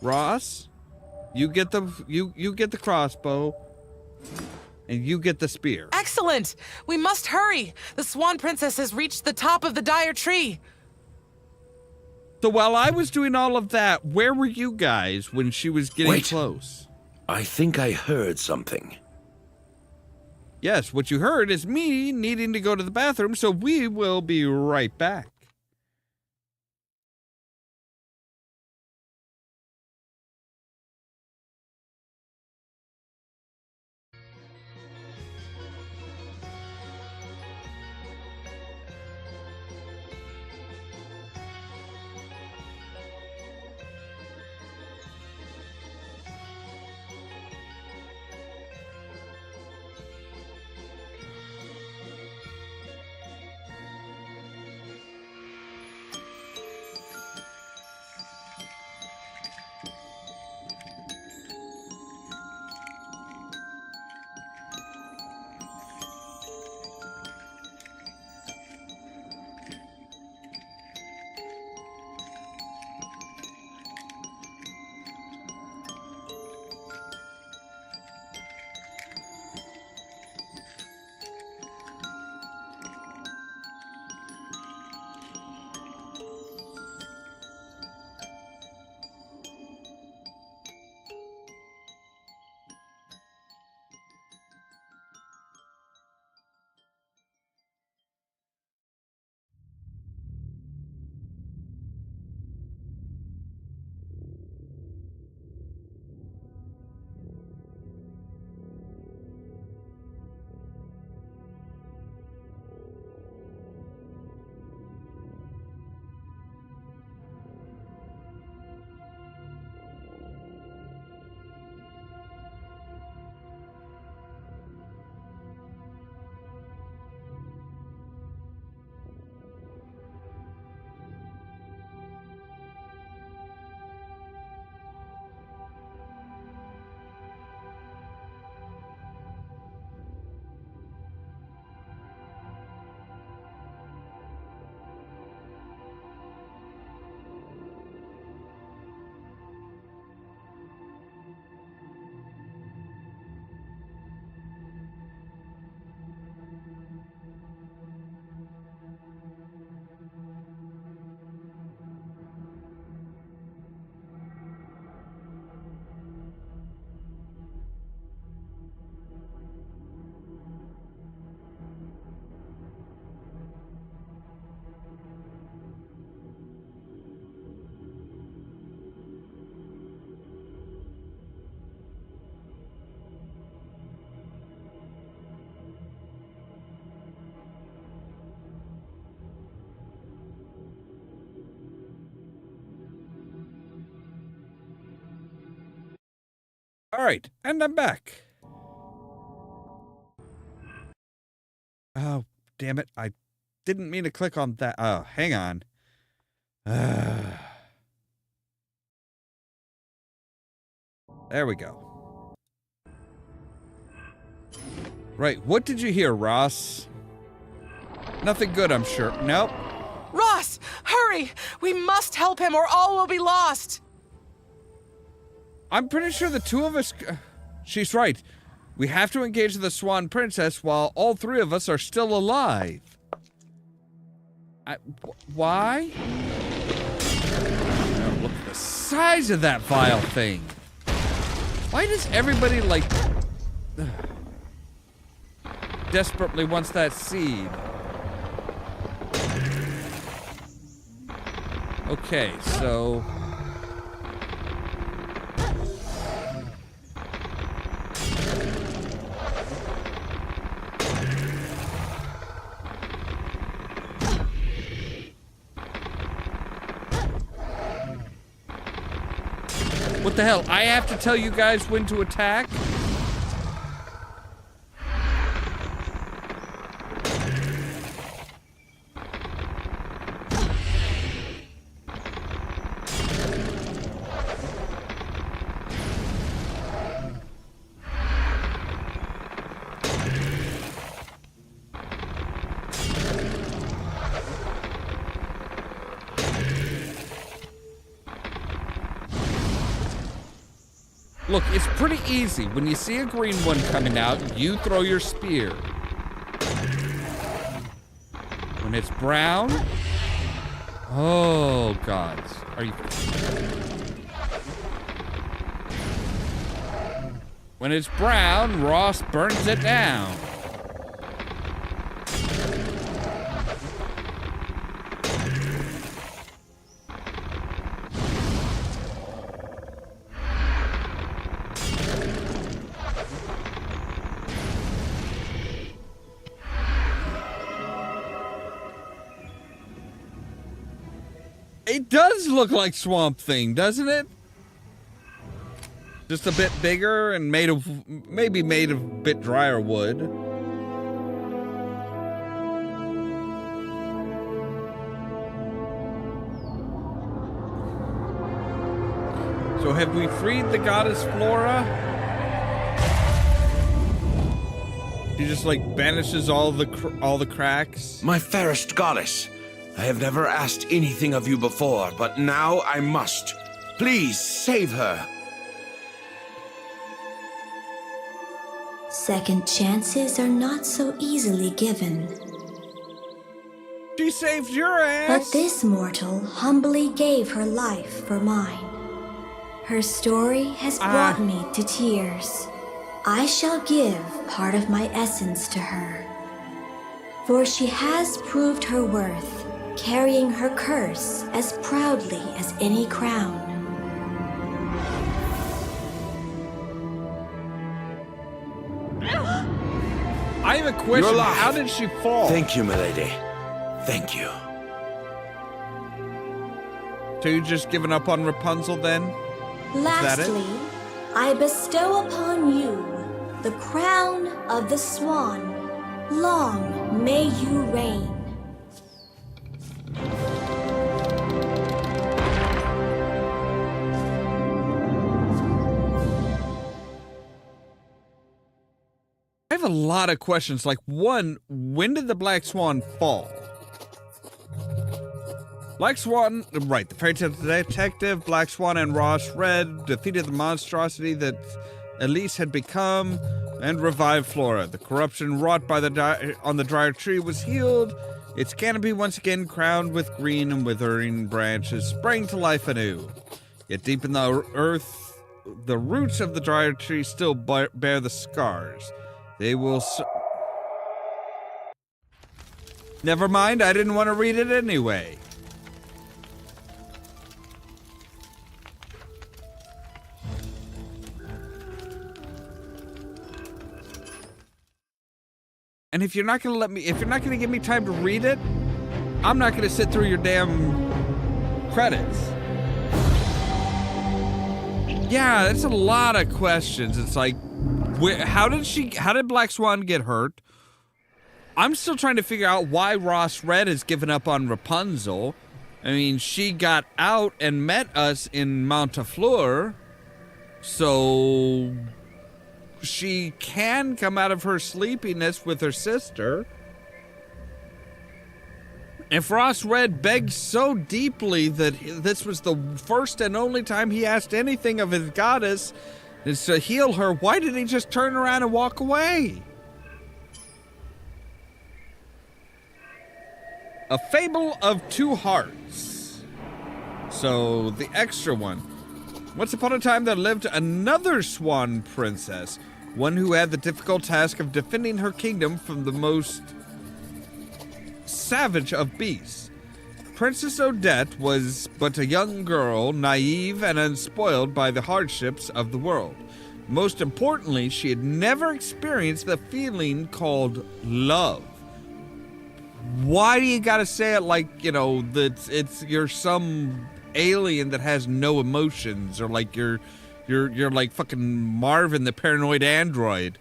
Speaker 1: Ross, you get the crossbow. And you get the spear.
Speaker 4: Excellent! Excellent! We must hurry! The Swan Princess has reached the top of the dire tree.
Speaker 1: So while I was doing all of that, where were you guys when she was getting
Speaker 2: Wait.
Speaker 1: close?
Speaker 2: I think I heard something.
Speaker 1: Yes, what you heard is me needing to go to the bathroom, so we will be right back. All right, and I'm back. Oh, damn it. I didn't mean to click on that. Oh, hang on. There we go. Right, what did you hear, Ross? Nothing good, I'm sure. Nope.
Speaker 4: Ross, hurry! We must help him or all will be lost!
Speaker 1: I'm pretty sure the two of us... She's right. We have to engage the Swan Princess while all three of us are still alive. Why? Oh, look at the size of that vile thing. Why does everybody, like... desperately wants that seed? Okay, so... What the hell? I have to tell you guys when to attack? Look, it's pretty easy. When you see a green one coming out, you throw your spear. When it's brown... Oh, God. Are you... When it's brown, Ross burns it down. It does look like Swamp Thing, doesn't it? Just a bit bigger and maybe made of a bit drier wood. So have we freed the goddess Flora? She just like banishes all the cracks.
Speaker 2: My fairest goddess, I have never asked anything of you before, but now I must. Please save her.
Speaker 5: Second chances are not so easily given.
Speaker 1: She saved your ass.
Speaker 5: But this mortal humbly gave her life for mine. Her story has brought me to tears. I shall give part of my essence to her, for she has proved her worth, carrying her curse as proudly as any crown.
Speaker 1: I have a question.
Speaker 2: You're alive.
Speaker 1: How did she fall?
Speaker 2: Thank you, milady. Thank you.
Speaker 1: So you just given up on Rapunzel then?
Speaker 5: Lastly, I bestow upon you the crown of the swan. Long may you reign.
Speaker 1: I have a lot of questions. Like, one, when did the Black Swan fall? Black Swan, right, the fairy tale detective, Black Swan and Ross Red defeated the monstrosity that Elise had become and revived Flora. The corruption wrought by on the drier tree was healed. Its canopy once again crowned with green and withering branches sprang to life anew. Yet deep in the earth, the roots of the drier tree still bear the scars. They will... Never mind, I didn't want to read it anyway. And if you're not going to give me time to read it, I'm not going to sit through your damn credits. Yeah, that's a lot of questions. It's like, how did Black Swan get hurt? I'm still trying to figure out why Ross Red has given up on Rapunzel. I mean, she got out and met us in Montefleur, so she can come out of her sleepiness with her sister. If Ross Red begged so deeply that this was the first and only time he asked anything of his goddess is to heal her, why did he just turn around and walk away? A Fable of Two Hearts. So, the extra one. Once upon a time there lived another swan princess, one who had the difficult task of defending her kingdom from the most savage of beasts. Princess Odette was but a young girl, naive and unspoiled by the hardships of the world. Most importantly, she had never experienced the feeling called love. Why do you gotta say it like, you know, that you're some alien that has no emotions, or like you're like fucking Marvin the paranoid android?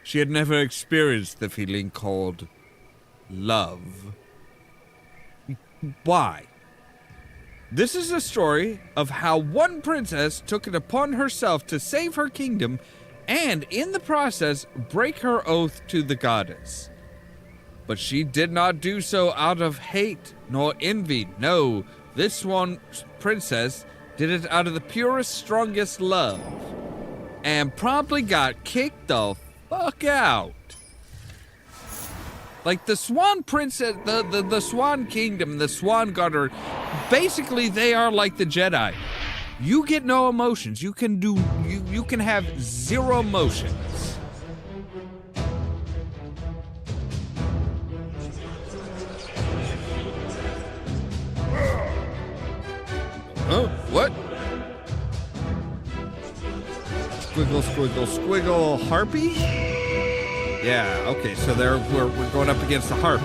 Speaker 1: She had never experienced the feeling called love. Why? This is a story of how one princess took it upon herself to save her kingdom and, in the process, break her oath to the goddess. But she did not do so out of hate nor envy. No, this swan princess did it out of the purest, strongest love, and promptly got kicked the fuck out. Like the Swan Princess, the Swan Kingdom, the Swan Garter, basically they are like the Jedi. You get no emotions. You can have zero emotions. Huh? What? Squiggle, squiggle, squiggle, harpy? Yeah, okay, so we're going up against the harpies.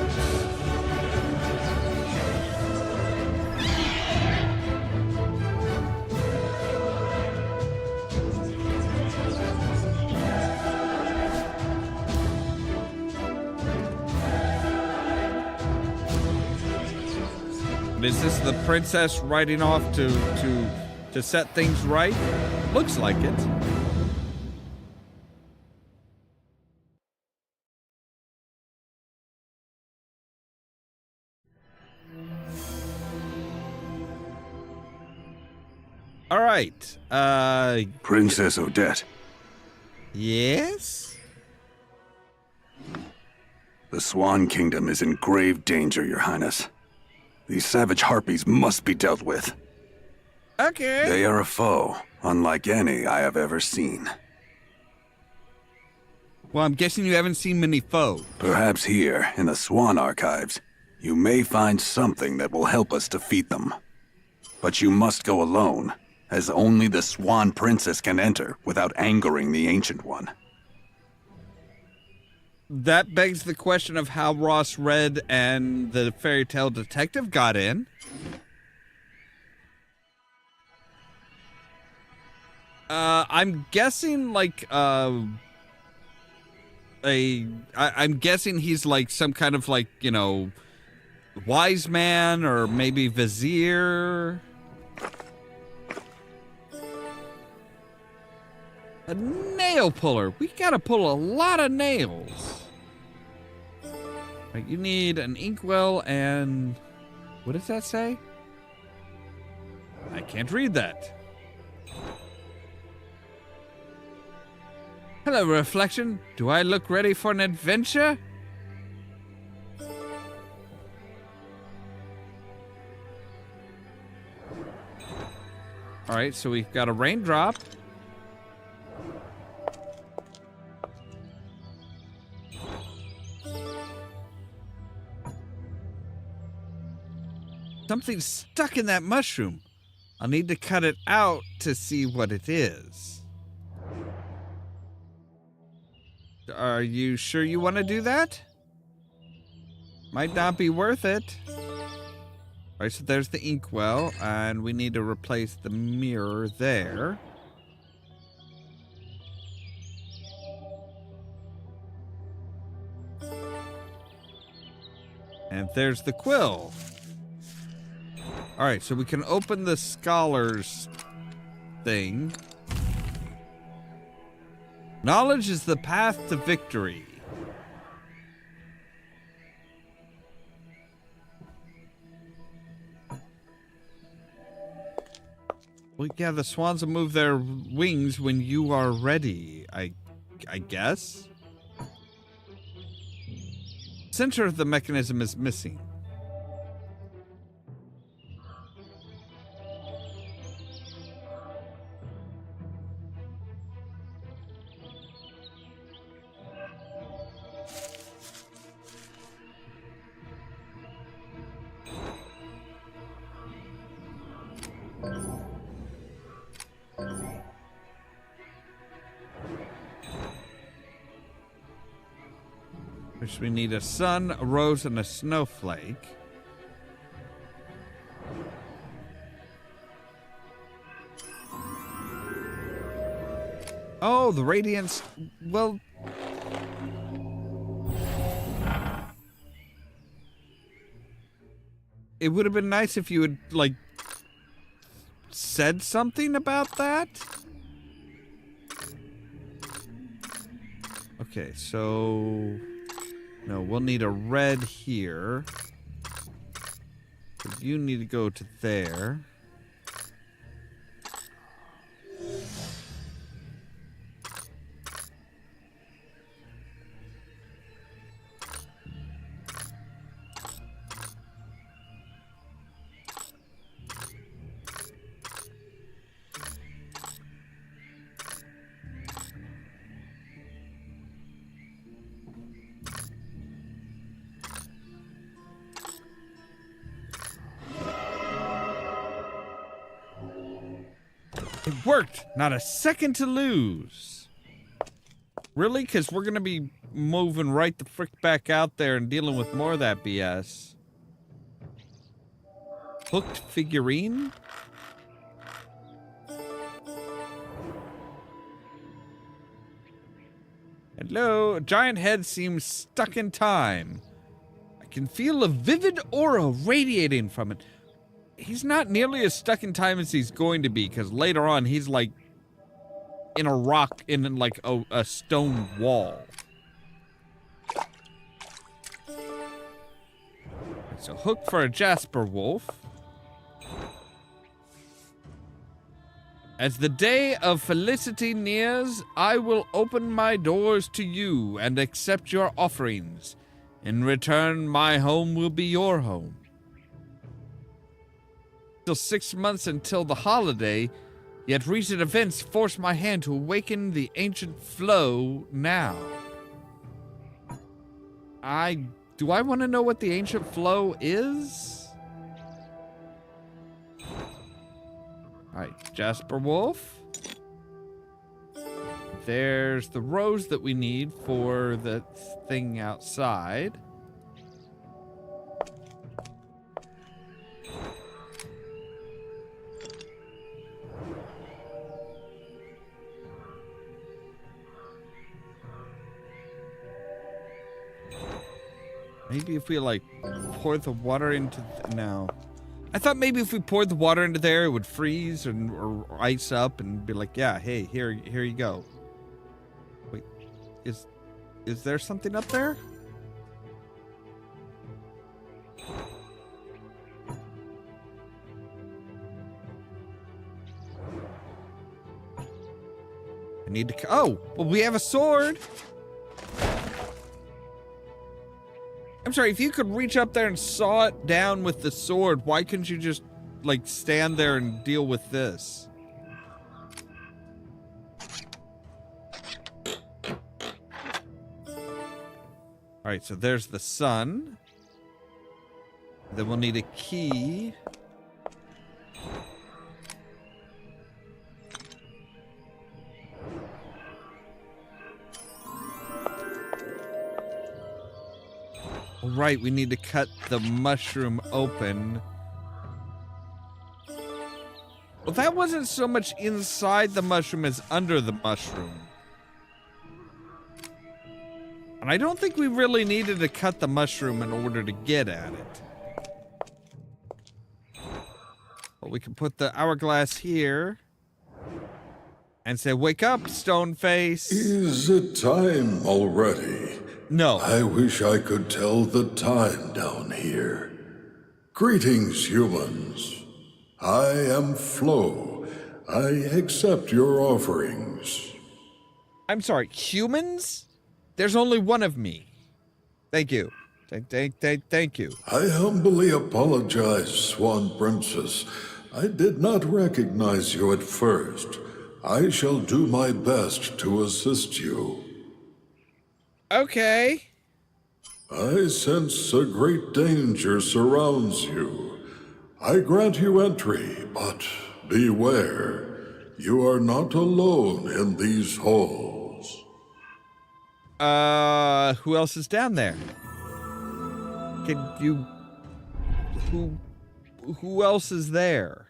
Speaker 1: Is this the princess riding off to set things right? Looks like it. All right.
Speaker 6: Princess Odette,
Speaker 1: Yes?
Speaker 6: the Swan Kingdom is in grave danger, Your Highness. These savage harpies must be dealt with.
Speaker 1: Okay.
Speaker 6: They are a foe, unlike any I have ever seen.
Speaker 1: Well, I'm guessing you haven't seen many foes.
Speaker 6: Perhaps here, in the Swan Archives, you may find something that will help us defeat them. But you must go alone, as only the Swan Princess can enter without angering the Ancient One.
Speaker 1: That begs the question of how Ross Red and the fairy tale detective got in. I'm guessing like I'm guessing he's like some kind of like, you know, wise man or maybe vizier. A nail puller. We gotta pull a lot of nails. Right, you need an inkwell and... what does that say? I can't read that. Hello, Reflection. Do I look ready for an adventure? Alright, so we've got a raindrop. Something's stuck in that mushroom. I'll need to cut it out to see what it is. Are you sure you want to do that? Might not be worth it. Alright, so there's the inkwell, and we need to replace the mirror there. And there's the quill. Alright, so we can open the scholars thing. Knowledge is the path to victory. Well, yeah, the swans will move their wings when you are ready, I guess. Center of the mechanism is missing. Which we need a sun, a rose, and a snowflake. Oh, the radiance. Well, it would have been nice if you had, like, said something about that. Okay, so... no, we'll need a red here. So you need to go to there. It worked! Not a second to lose. Really? Because we're going to be moving right the frick back out there and dealing with more of that BS. Hooked figurine? Hello? A giant head seems stuck in time. I can feel a vivid aura radiating from it. He's not nearly as stuck in time as he's going to be, because later on he's like in a rock, in like a stone wall. So hook for a Jasper wolf. As the day of felicity nears, I will open my doors to you and accept your offerings. In return, my home will be your home. Still 6 months until the holiday, yet recent events force my hand to awaken the ancient flow now. Do I want to know what the ancient flow is? Alright, Jasper Wolf. There's the rose that we need for the thing outside. Maybe if we, like, pour the water into... No. I thought maybe if we poured the water into there, it would freeze or ice up and be like, yeah, hey, here you go. Wait, is there something up there? I need to... Oh, well, we have a sword. I'm sorry, if you could reach up there and saw it down with the sword, why couldn't you just, like, stand there and deal with this? Alright, so there's the sun. Then we'll need a key. Right, we need to cut the mushroom open. Well, that wasn't so much inside the mushroom as under the mushroom. And I don't think we really needed to cut the mushroom in order to get at it. But we can put the hourglass here. And say, wake up, stone face.
Speaker 7: Is it time already?
Speaker 1: No.
Speaker 7: I wish I could tell the time down here. Greetings, humans. I am Flo. I accept your offerings.
Speaker 1: I'm sorry, humans? There's only one of me. Thank you. Thank you.
Speaker 7: I humbly apologize, Swan Princess. I did not recognize you at first. I shall do my best to assist you.
Speaker 1: Okay.
Speaker 7: I sense a great danger surrounds you. I grant you entry, but beware. You are not alone in these halls.
Speaker 1: Who else is down there? Can you... Who else is there?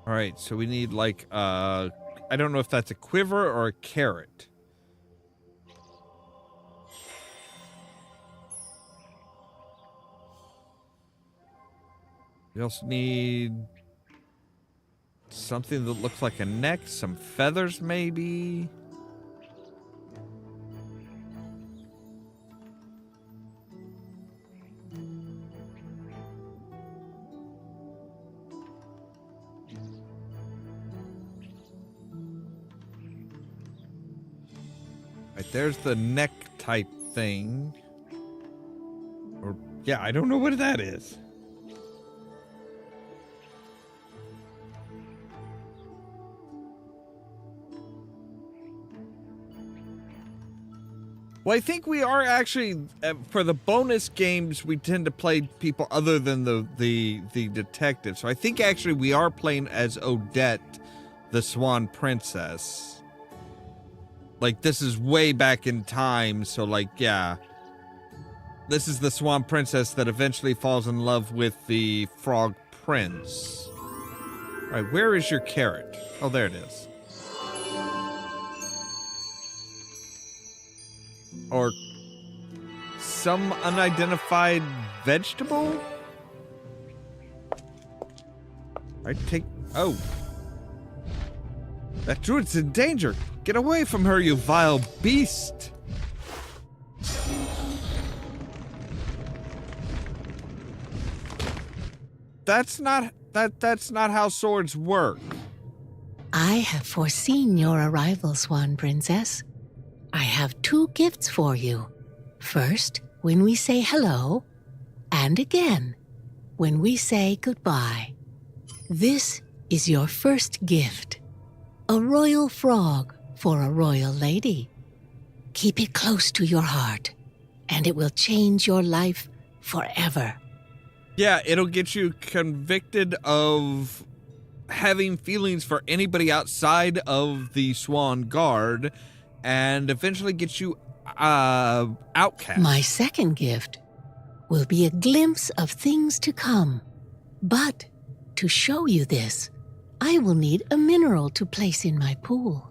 Speaker 1: All right, so we need like I don't know if that's a quiver or a carrot. We also need something that looks like a neck, some feathers maybe. Right, there's the neck type thing. Yeah, I don't know what that is. Well, I think we are actually, for the bonus games, we tend to play people other than the detective. So I think actually we are playing as Odette, the Swan Princess. Like, this is way back in time, so like, yeah. This is the Swan Princess that eventually falls in love with the Frog Prince. All right, where is your carrot? Oh, there it is. Or some unidentified vegetable? I take... Oh. That druid's in danger. Get away from her, you vile beast. That's not how swords work.
Speaker 8: I have foreseen your arrival, Swan Princess. I have 2 gifts for you. First, when we say hello, and again, when we say goodbye. This is your first gift. A royal frog for a royal lady. Keep it close to your heart, and it will change your life forever.
Speaker 1: Yeah, it'll get you convicted of having feelings for anybody outside of the Swan Guard, and eventually get you outcast.
Speaker 8: My second gift will be a glimpse of things to come. But to show you this, I will need a mineral to place in my pool.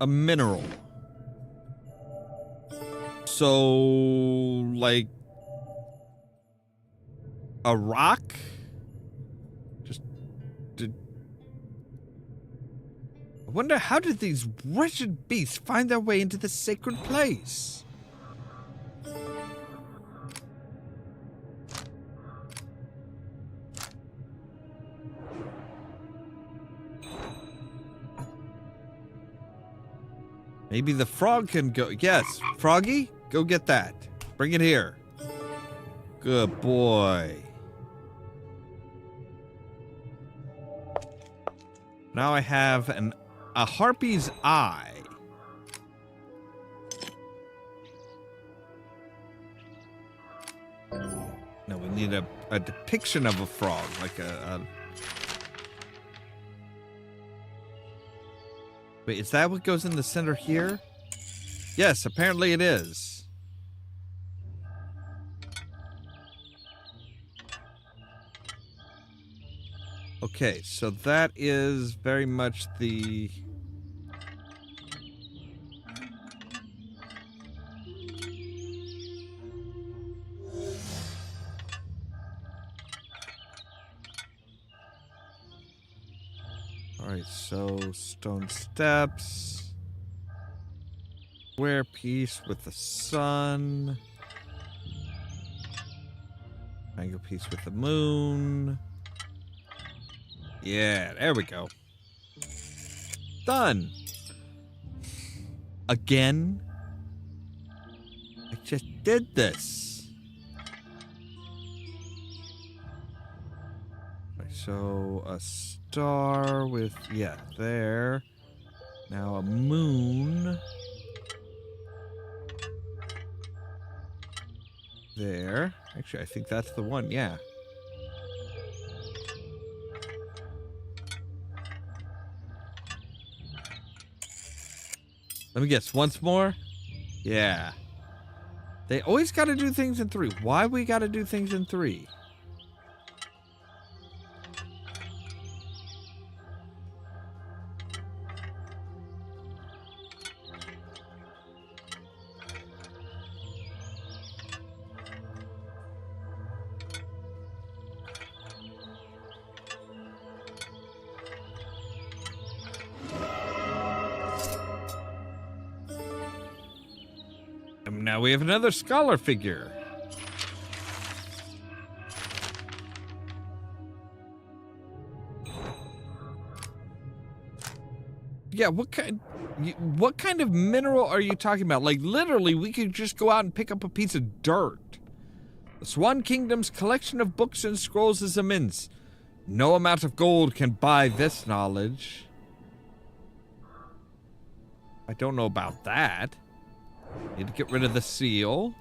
Speaker 1: A mineral. So, like, a rock? I wonder, how did these wretched beasts find their way into the sacred place? Maybe the frog can go. Yes, Froggy, go get that. Bring it here. Good boy. Now I have a harpy's eye. No, we need a depiction of a frog, like a... Wait, is that what goes in the center here? Yes, apparently it is. Okay, so that is very much the... Alright, so stone steps. Square piece with the sun. Triangle piece with the moon. Yeah, there we go. Done. Again? I just did this. Right, so a star with, yeah, there. Now a moon. There. Actually, I think that's the one, yeah. Let me guess, once more? Yeah. They always got to do things in 3. Why we got to do things in 3? And now we have another scholar figure. Yeah, what kind of mineral are you talking about? Like, literally, we could just go out and pick up a piece of dirt. The Swan Kingdom's collection of books and scrolls is immense. No amount of gold can buy this knowledge. I don't know about that. Need to get rid of the seal.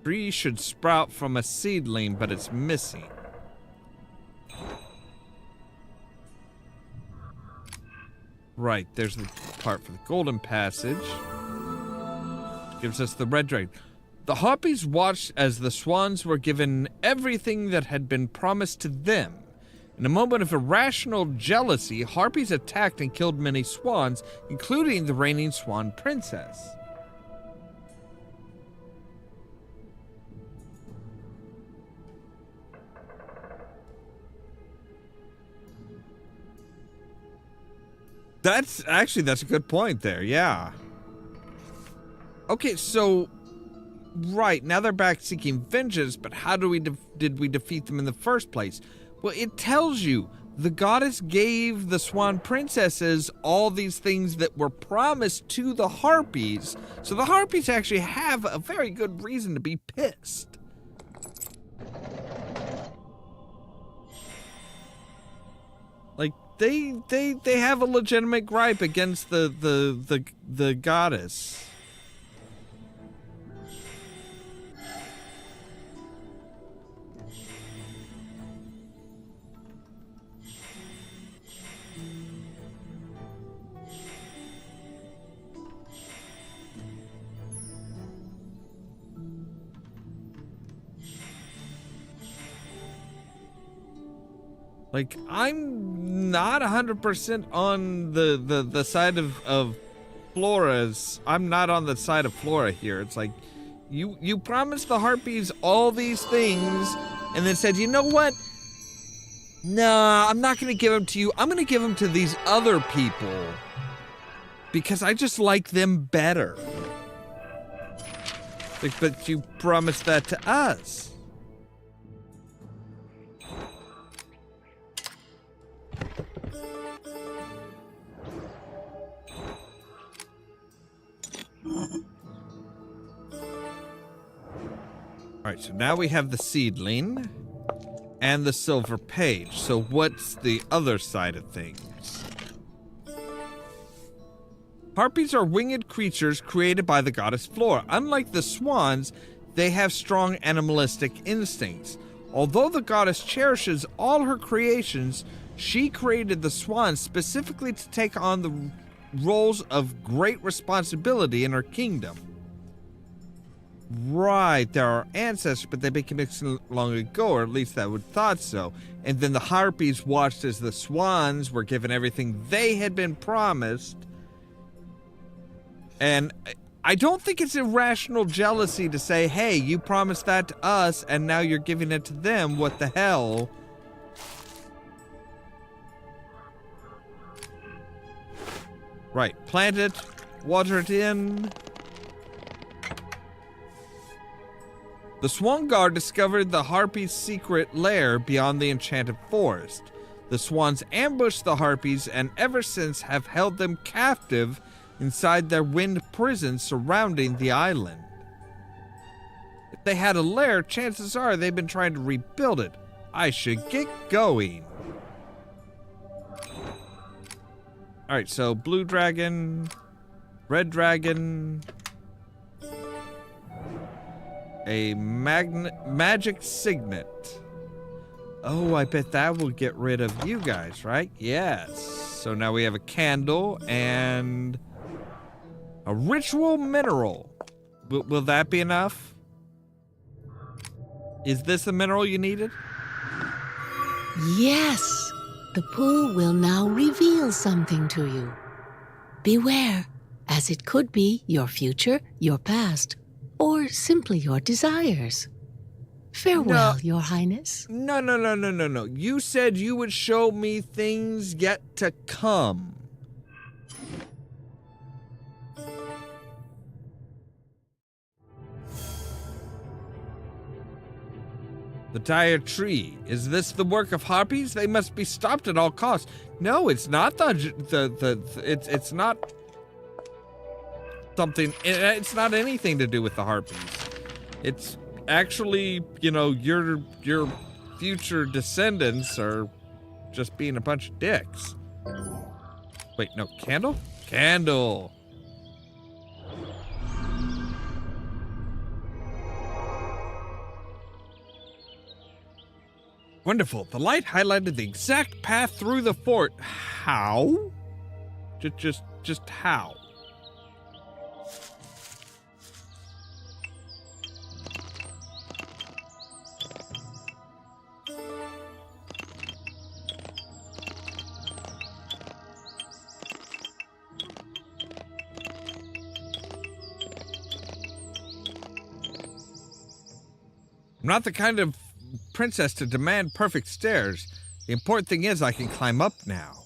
Speaker 1: Tree should sprout from a seedling, but it's missing. Right, there's the part for the golden passage. Gives us the red dragon. The harpies watched as the swans were given everything that had been promised to them. In a moment of irrational jealousy, harpies attacked and killed many swans, including the reigning swan princess. That's a good point there, yeah. Okay, so, right, now they're back seeking vengeance, but how did we defeat them in the first place? Well, it tells you, the goddess gave the swan princesses all these things that were promised to the harpies, so the harpies actually have a very good reason to be pissed. Like, they have a legitimate gripe against the goddess. Like, I'm not 100% on the side of Flora's. I'm not on the side of Flora here. It's like, you promised the harpies all these things and then said, you know what? Nah, I'm not going to give them to you. I'm going to give them to these other people because I just like them better. Like, but you promised that to us. Alright, so now we have the seedling and the silver page. So what's the other side of things? Harpies are winged creatures created by the goddess Flora. Unlike the swans, they have strong animalistic instincts. Although the goddess cherishes all her creations, she created the swans specifically to take on the roles of great responsibility in her kingdom. Right, they're our ancestors, but they became extinct long ago, or at least I would thought so. And then the harpies watched as the swans were given everything they had been promised. And I don't think it's irrational jealousy to say, hey, you promised that to us, and now you're giving it to them. What the hell? Right, plant it, water it in. The Swan Guard discovered the harpies' secret lair beyond the enchanted forest. The swans ambushed the harpies and ever since have held them captive inside their wind prison surrounding the island. If they had a lair, chances are they've been trying to rebuild it. I should get going. Alright, so blue dragon, red dragon, a magic signet. Oh, I bet that will get rid of you guys, right? Yes. So now we have a candle and a ritual mineral. Will that be enough? Is this the mineral you needed?
Speaker 8: Yes. The pool will now reveal something to you. Beware, as it could be your future, your past, or simply your desires. Farewell, Your Highness.
Speaker 1: No. You said you would show me things yet to come. The dire tree. Is this the work of harpies? They must be stopped at all costs. No, it's not it's not. something. It's not anything to do with the harpies. It's actually, you know, your future descendants are just being a bunch of dicks. Wait, no, candle? Candle. Wonderful. The light highlighted the exact path through the fort. How? Just how? I'm not the kind of princess to demand perfect stairs. The important thing is I can climb up now.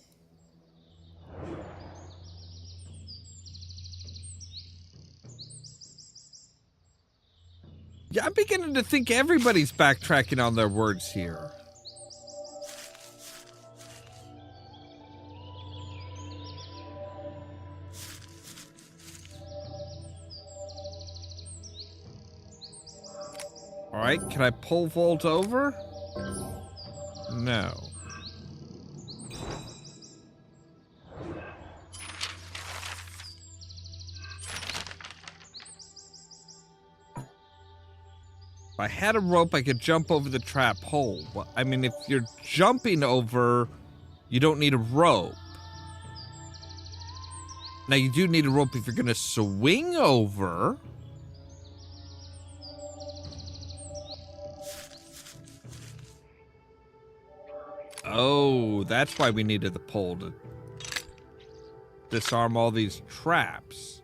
Speaker 1: Yeah, I'm beginning to think everybody's backtracking on their words here. All right, can I pole vault over? No. If I had a rope, I could jump over the trap hole. Well, I mean, if you're jumping over, you don't need a rope. Now, you do need a rope if you're going to swing over. Oh, that's why we needed the pole to disarm all these traps.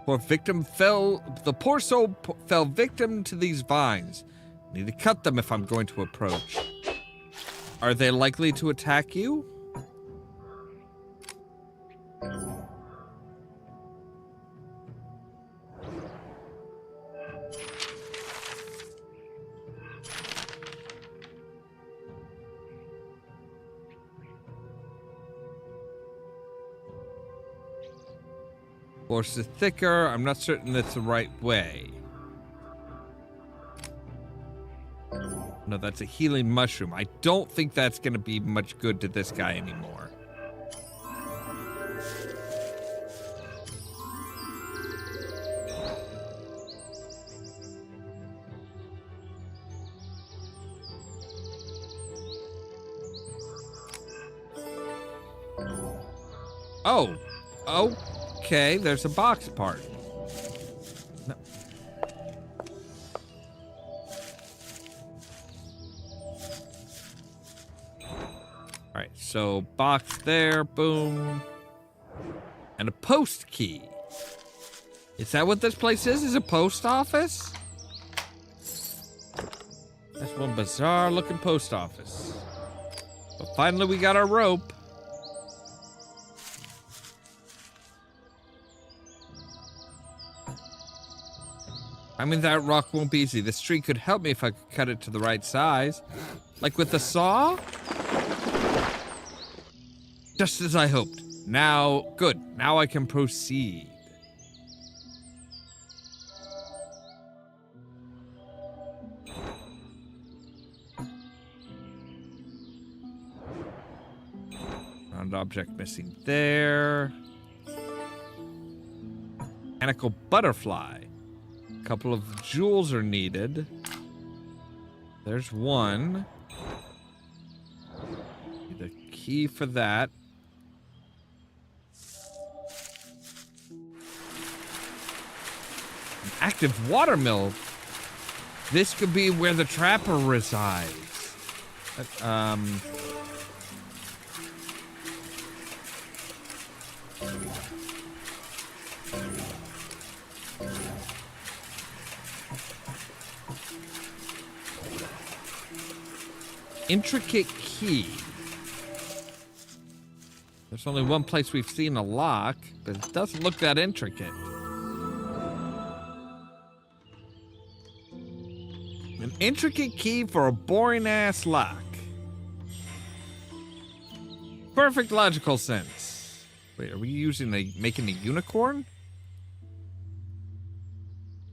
Speaker 1: The poor soul fell victim to these vines. Need to cut them if I'm going to approach. Are they likely to attack you? Force is thicker. I'm not certain that's the right way. No, that's a healing mushroom. I don't think that's going to be much good to this guy anymore. Oh. Okay, there's a box part. No. Alright, so box there, boom. And a post key. Is that what this place is? Is a post office? That's one bizarre looking post office. But finally we got our rope. I mean, that rock won't be easy. This tree could help me if I could cut it to the right size. Like with the saw? Just as I hoped. Now, good. Now I can proceed. Round object missing there. Mechanical butterfly. Couple of jewels are needed. There's one. Need a key for that. An active watermill. This could be where the trapper resides. Intricate key. There's only one place we've seen a lock, but it doesn't look that intricate. An intricate key for a boring ass lock. perfect logical sense. Wait, are we making a unicorn?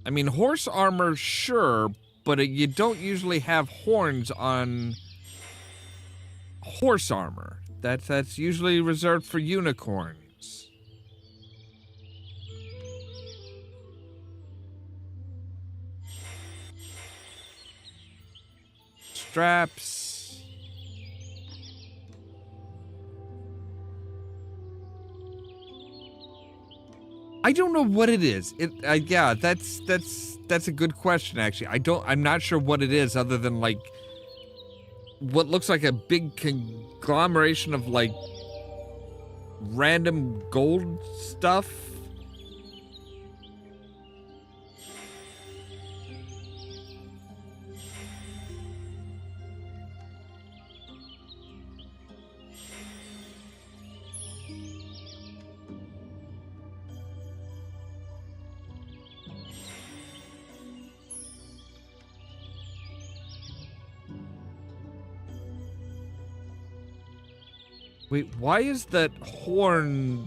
Speaker 1: I mean, horse armor, sure, but you don't usually have horns on horse armor. That's usually reserved for unicorns. Straps. I don't know what it is. Yeah, that's a good question, actually. I'm not sure what it is, other than like what looks like a big conglomeration of like random gold stuff. Wait, why is that horn...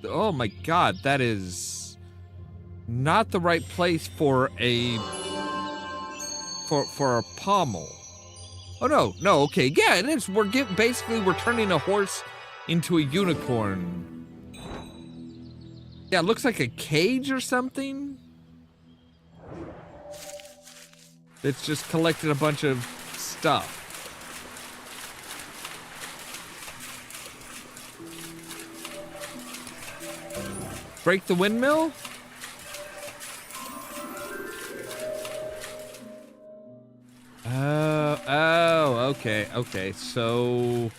Speaker 1: Oh my god, that is not the right place for a... For a pommel. Oh no, okay, yeah, it is. Basically we're turning a horse into a unicorn. Yeah, it looks like a cage or something. It's just collected a bunch of stuff. Break the windmill? Okay, so...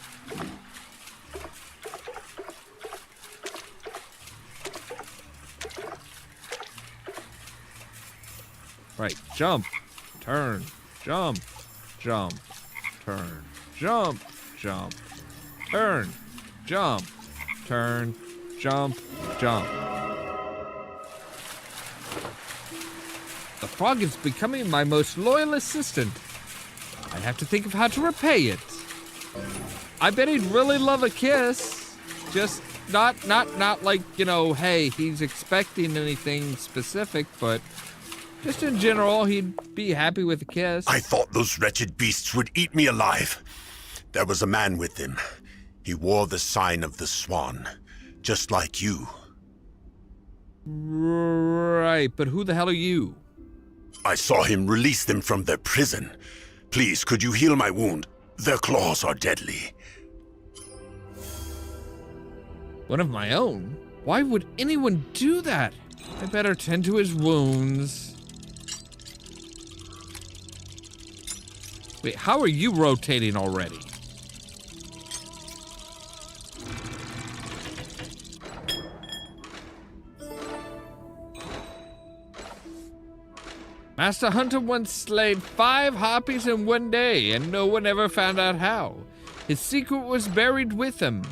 Speaker 1: Right, jump, turn, jump, jump, turn, jump, jump, turn, jump, turn, jump, jump. The frog is becoming my most loyal assistant. I have to think of how to repay it. I bet he'd really love a kiss. Just not like, you know, hey, he's expecting anything specific, but just in general, he'd be happy with a kiss.
Speaker 9: I thought those wretched beasts would eat me alive. There was a man with them. He wore the sign of the swan, just like you.
Speaker 1: Right, but who the hell are you?
Speaker 9: I saw him release them from their prison. Please, could you heal my wound? Their claws are deadly.
Speaker 1: One of my own? Why would anyone do that? I better tend to his wounds. Wait, how are you rotating already? Master Hunter once slayed 5 harpies in one day, and no one ever found out how. His secret was buried with him,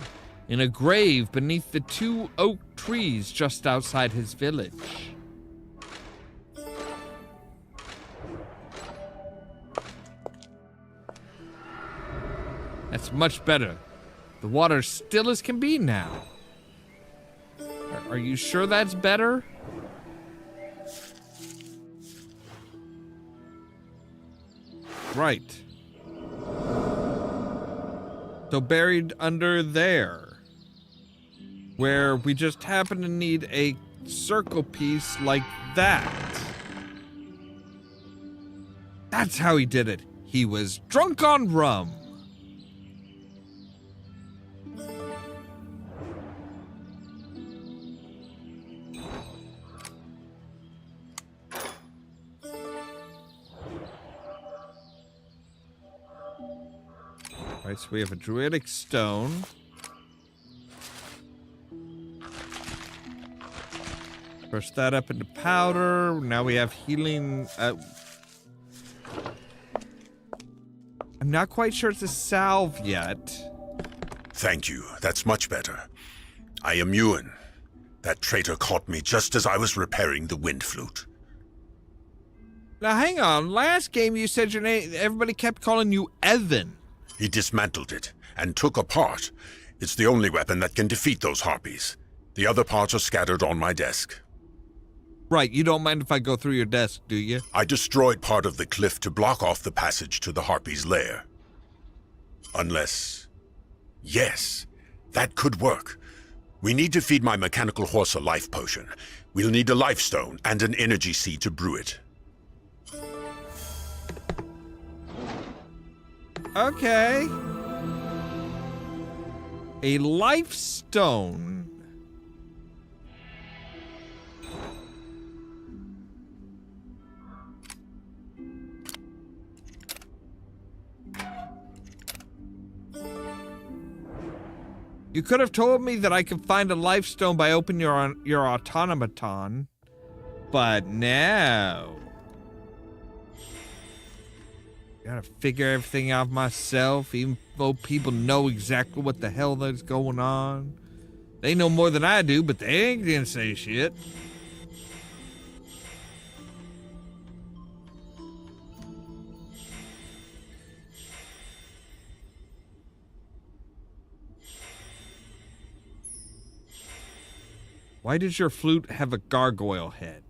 Speaker 1: in a grave beneath the 2 oak trees just outside his village. That's much better. The water's still as can be now. Are you sure that's better? Right. So buried under there, where we just happen to need a circle piece like that. That's how he did it. He was drunk on rum. Alright, so we have a druidic stone. Crush that up into powder. Now we have healing. I'm not quite sure it's a salve yet.
Speaker 9: Thank you. That's much better. I am Ewan. That traitor caught me just as I was repairing the wind flute.
Speaker 1: Now hang on. Last game you said your name. Everybody kept calling you Evan.
Speaker 9: He dismantled it and took apart It's the only weapon that can defeat those harpies. The other parts are scattered on my desk.
Speaker 1: Right, you don't mind if I go through your desk, do you?
Speaker 9: I destroyed part of the cliff to block off the passage to the harpy's lair. Unless... Yes, that could work. We need to feed my mechanical horse a life potion. We'll need a life stone and an energy seed to brew it.
Speaker 1: Okay. A life stone. You could have told me that I could find a life stone by opening your automaton, but no. Gotta figure everything out myself, even though people know exactly what the hell that's going on. They know more than I do, but they ain't gonna say shit. Why does your flute have a gargoyle head?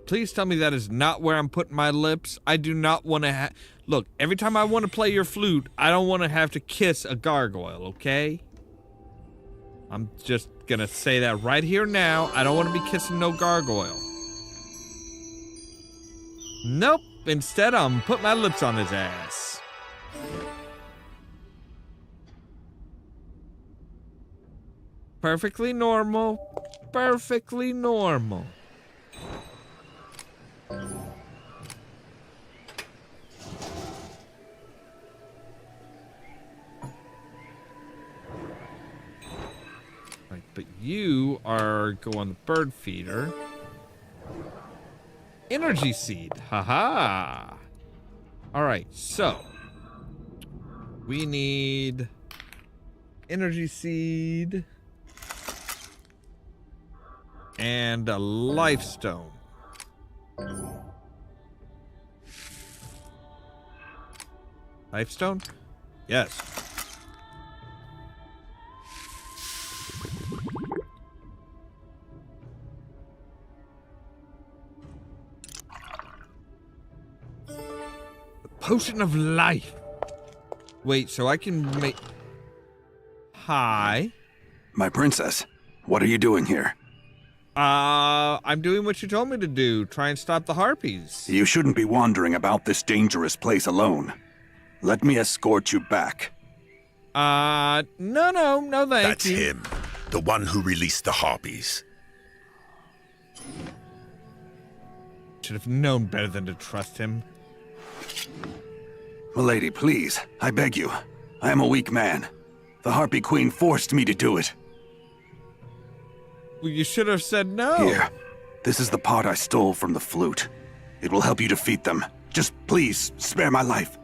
Speaker 1: Please tell me that is not where I'm putting my lips. I do not want to look, every time I want to play your flute, I don't want to have to kiss a gargoyle, okay? I'm just gonna say that right here now. I don't want to be kissing no gargoyle. Nope. Instead, I'm putting my lips on his ass. Perfectly normal. Perfectly normal. Right, but you are go on the bird feeder. Energy seed. Haha. All right, so we need energy seed and a life stone. Life stone? Yes. Potion of life. Wait, so I can make... Hi.
Speaker 6: My princess, what are you doing here?
Speaker 1: I'm doing what you told me to do. Try and stop the harpies.
Speaker 6: You shouldn't be wandering about this dangerous place alone. Let me escort you back.
Speaker 1: No, thank
Speaker 9: That's
Speaker 1: you.
Speaker 9: him, the one who released the harpies.
Speaker 1: Should have known better than to trust him.
Speaker 6: Milady, please, I beg you. I am a weak man. The Harpy Queen forced me to do it.
Speaker 1: Well, you should have said no.
Speaker 6: Here, this is the part I stole from the flute. It will help you defeat them. Just please, spare my life.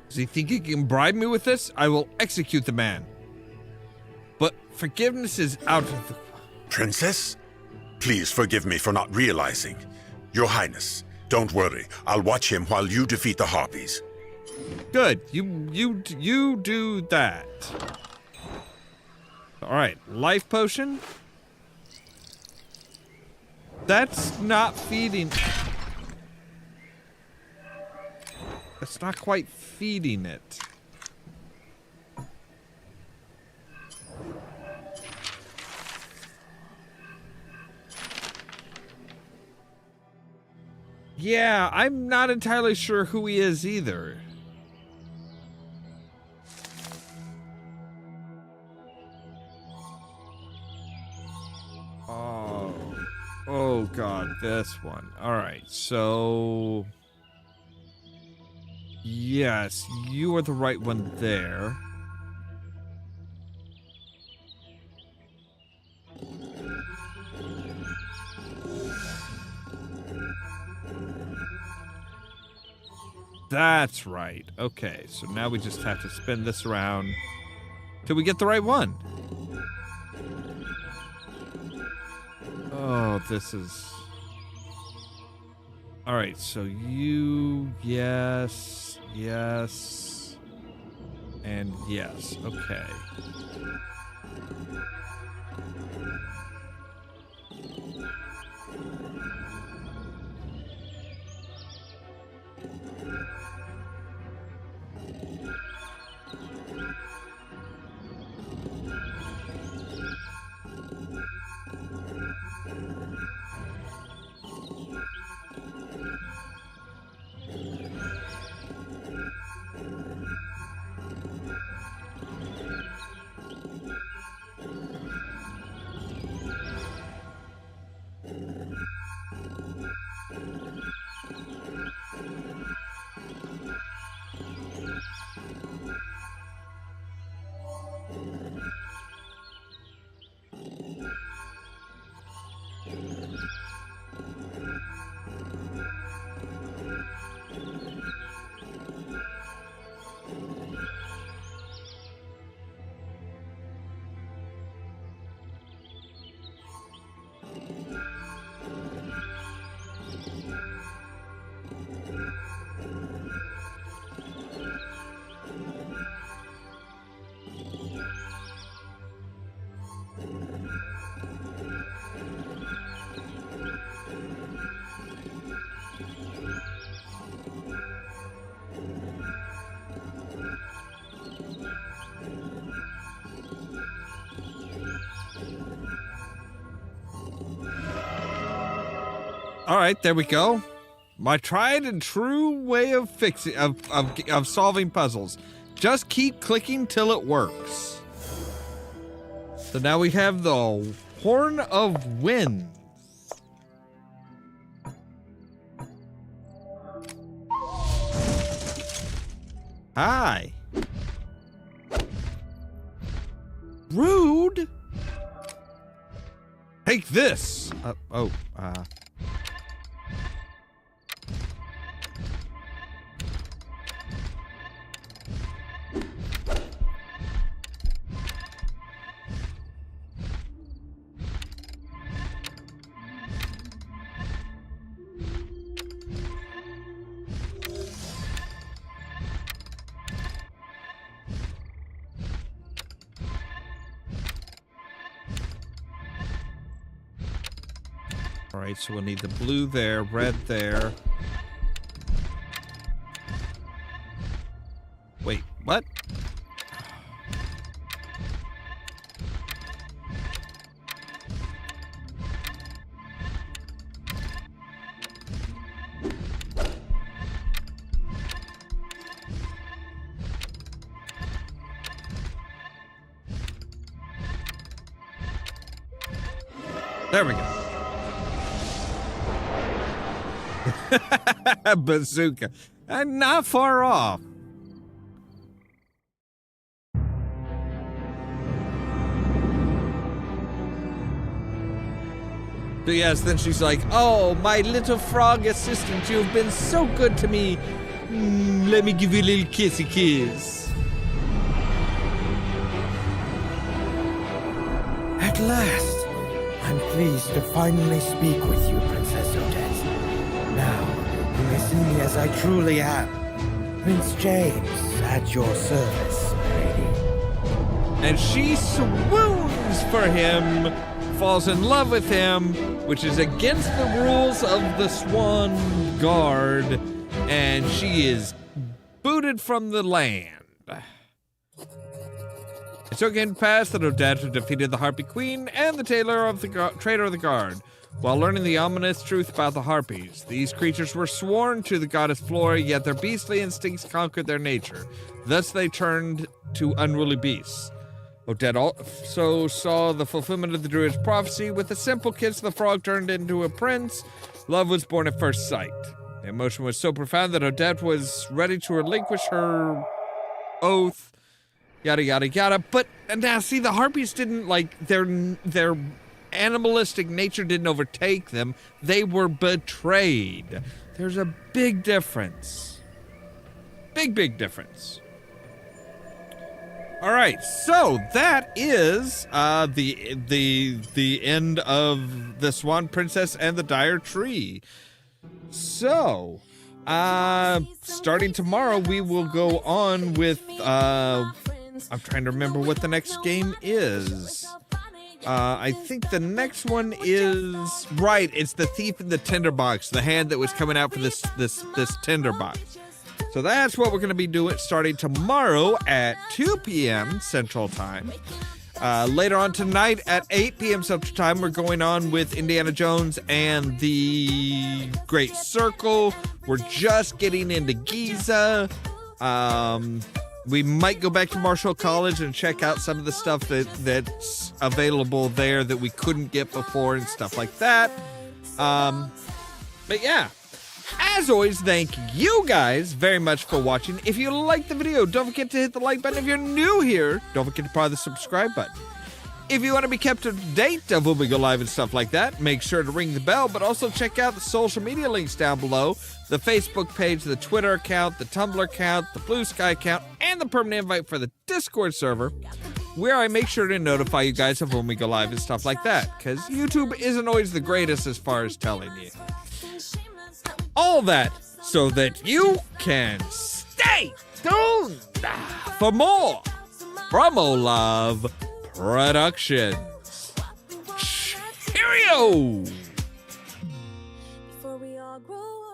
Speaker 1: Does he think he can bribe me with this? I will execute the man. But forgiveness is out of the...
Speaker 9: Princess? Please forgive me for not realizing. Your Highness, don't worry. I'll watch him while you defeat the harpies.
Speaker 1: Good. You do that. All right. Life potion. That's not feeding. That's not quite feeding it. Yeah, I'm not entirely sure who he is either. Oh God, this one. All right, so yes, you are the right one there. That's right. Okay, so now we just have to spin this around till we get the right one. Oh, this is... Alright, so you... Yes. Yes. And yes. Okay. All right, there we go. My tried and true way of fixing of solving puzzles. Just keep clicking till it works. So now we have the Horn of Winds. Hi. Rude. Take this. All right, so we'll need the blue there, red there. Wait, what? There we go. Bazooka. And not far off. So yes, then she's like, oh, my little frog assistant, you've been so good to me. Let me give you a little kissy kiss.
Speaker 10: At last, I'm pleased to finally speak with you, Princess Odette. Now, you may see me as I truly am. Prince James, at your service, lady.
Speaker 1: And she swoons for him, falls in love with him, which is against the rules of the Swan Guard, and she is booted from the land. It so came to pass that Odette defeated the Harpy Queen and the traitor of the guard. While learning the ominous truth about the Harpies, these creatures were sworn to the goddess Flora, yet their beastly instincts conquered their nature. Thus they turned to unruly beasts. Odette also saw the fulfillment of the druid's prophecy. With a simple kiss, the frog turned into a prince. Love was born at first sight. The emotion was so profound that Odette was ready to relinquish her oath. Yada, yada, yada. But now, see, the Harpies didn't, like, their animalistic nature didn't overtake them. They were betrayed. There's a big difference. Big difference. All right, so that is the end of the Swan Princess and the Dire Tree. So, starting tomorrow, we will go on with I'm trying to remember what the next game is. I think the next one is right. It's the Thief in the Tinderbox, the hand that was coming out for this tinderbox. So that's what we're going to be doing starting tomorrow at 2 p.m. Central Time. Later on tonight at 8 p.m. Central Time, we're going on with Indiana Jones and the Great Circle. We're just getting into Giza. We might go back to Marshall College and check out some of the stuff that's available there that we couldn't get before and stuff like that. But yeah. As always, thank you guys very much for watching. If you liked the video, don't forget to hit the like button. If you're new here, don't forget to press the subscribe button. If you want to be kept up to date of when we go live and stuff like that, make sure to ring the bell, but also check out the social media links down below. The Facebook page, the Twitter account, the Tumblr account, the Blue Sky account, and the permanent invite for the Discord server, where I make sure to notify you guys of when we go live and stuff like that, because YouTube isn't always the greatest as far as telling you. All that so that you can stay tuned for more from Ollamh Productions. Cheerio!
Speaker 11: Before we all grow